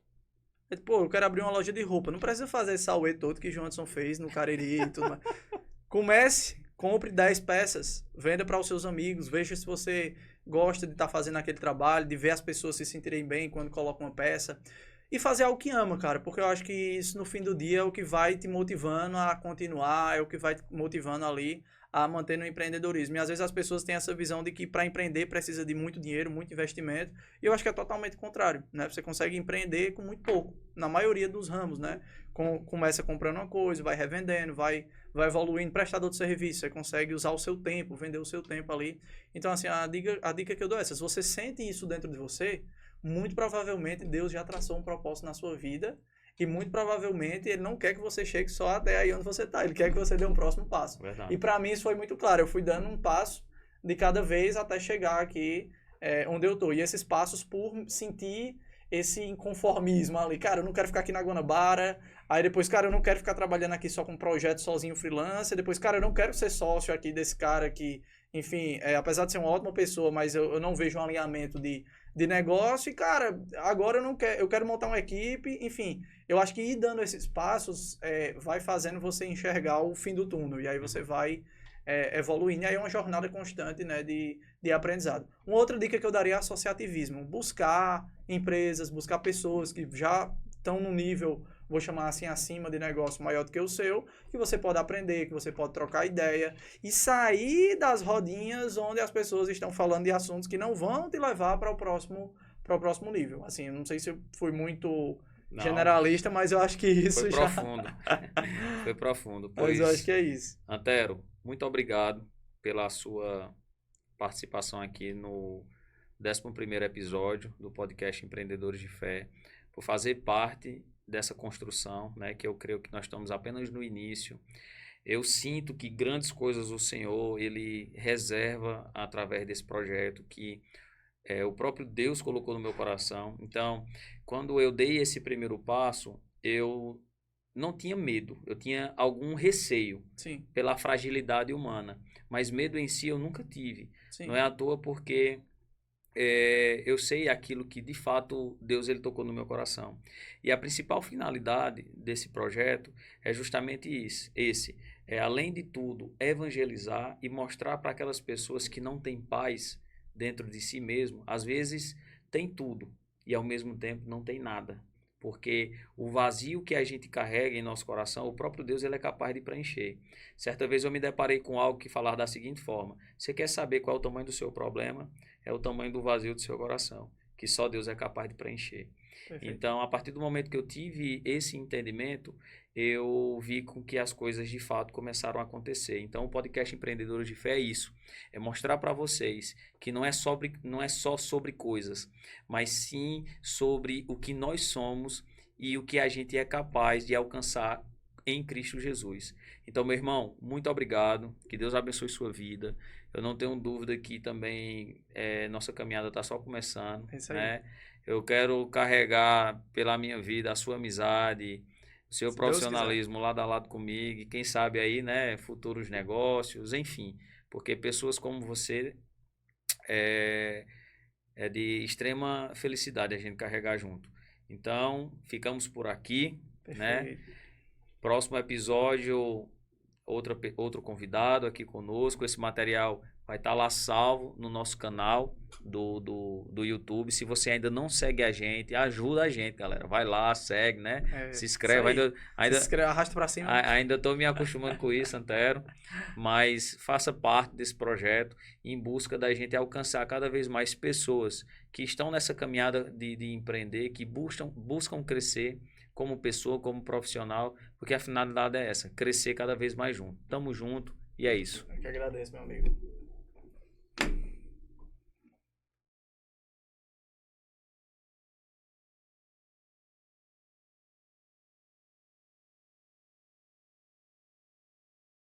Pô, eu quero abrir uma loja de roupa. Não precisa fazer esse auê todo que o Johansson fez no Cariri e tudo mais. Comece, compre 10 peças, venda para os seus amigos, veja se você gosta de estar fazendo aquele trabalho, de ver as pessoas se sentirem bem quando colocam uma peça. E fazer algo que ama, cara, porque eu acho que isso no fim do dia é o que vai te motivando a continuar, é o que vai te motivando ali a manter no empreendedorismo. E às vezes as pessoas têm essa visão de que para empreender precisa de muito dinheiro, muito investimento, e eu acho que é totalmente contrário, né? Você consegue empreender com muito pouco, na maioria dos ramos, né? Começa comprando uma coisa, vai revendendo, vai evoluindo, prestador de serviço, você consegue usar o seu tempo, vender o seu tempo ali. Então, assim, a dica que eu dou é essa, se você sente isso dentro de você, muito provavelmente Deus já traçou um propósito na sua vida E muito provavelmente ele não quer que você chegue só até aí onde você está. Ele quer que você dê um próximo passo. Verdade. E para mim isso foi muito claro. Eu fui dando um passo de cada vez até chegar aqui onde eu tô. E esses passos por sentir esse inconformismo ali. Cara, eu não quero ficar aqui na Guanabara. Aí depois, cara, eu não quero ficar trabalhando aqui só com projeto sozinho freelancer. Depois, cara, eu não quero ser sócio aqui desse cara que, enfim, apesar de ser uma ótima pessoa, mas eu não vejo um alinhamento de negócio. E, cara, agora eu quero montar uma equipe. Enfim, eu acho que ir dando esses passos vai fazendo você enxergar o fim do túnel. E aí você vai evoluindo. E aí é uma jornada constante, né, de aprendizado. Uma outra dica que eu daria é associativismo. Buscar empresas, buscar pessoas que já estão no nível, vou chamar assim, acima de negócio maior do que o seu, que você pode aprender, que você pode trocar ideia e sair das rodinhas onde as pessoas estão falando de assuntos que não vão te levar para o próximo nível. Assim, eu não sei se eu fui muito generalista, mas eu acho que isso foi já... profundo. Foi profundo. Mas eu acho que é isso. Antero, muito obrigado pela sua participação aqui no 11º episódio do podcast Empreendedores de Fé, por fazer parte dessa construção, né, que eu creio que nós estamos apenas no início. Eu sinto que grandes coisas o Senhor, Ele reserva através desse projeto que o próprio Deus colocou no meu coração. Então, quando eu dei esse primeiro passo, eu não tinha medo, eu tinha algum receio. Sim. Pela fragilidade humana, mas medo em si eu nunca tive. Sim. Não é à toa porque eu sei aquilo que de fato Deus ele tocou no meu coração. E a principal finalidade desse projeto é justamente esse. Além de tudo, evangelizar e mostrar para aquelas pessoas que não têm paz dentro de si mesmo, às vezes tem tudo e ao mesmo tempo não tem nada. Porque o vazio que a gente carrega em nosso coração, o próprio Deus ele é capaz de preencher. Certa vez eu me deparei com algo que falava da seguinte forma: você quer saber qual é o tamanho do seu problema? É o tamanho do vazio do seu coração, que só Deus é capaz de preencher. Perfeito. Então, a partir do momento que eu tive esse entendimento, eu vi com que as coisas de fato começaram a acontecer. Então, o podcast Empreendedores de Fé é isso. É mostrar para vocês que não é só sobre coisas, mas sim sobre o que nós somos e o que a gente é capaz de alcançar em Cristo Jesus. Então, meu irmão, muito obrigado. Que Deus abençoe sua vida. Eu não tenho dúvida que também nossa caminhada está só começando. É isso aí. Né? Eu quero carregar pela minha vida a sua amizade, o seu profissionalismo lado a lado comigo, e quem sabe aí, né, futuros negócios, enfim, porque pessoas como você é de extrema felicidade a gente carregar junto. Então, ficamos por aqui, né? Próximo episódio, outro convidado aqui conosco. Esse material vai estar lá salvo no nosso canal do YouTube. Se você ainda não segue a gente, ajuda a gente, galera. Vai lá, segue, né? Se inscreve. Se inscreve, arrasta pra cima. Ainda estou me acostumando com isso, Antero. Mas faça parte desse projeto em busca da gente alcançar cada vez mais pessoas que estão nessa caminhada de empreender, que buscam crescer como pessoa, como profissional, porque a finalidade é essa, crescer cada vez mais junto. Tamo junto e é isso. Eu que agradeço, meu amigo.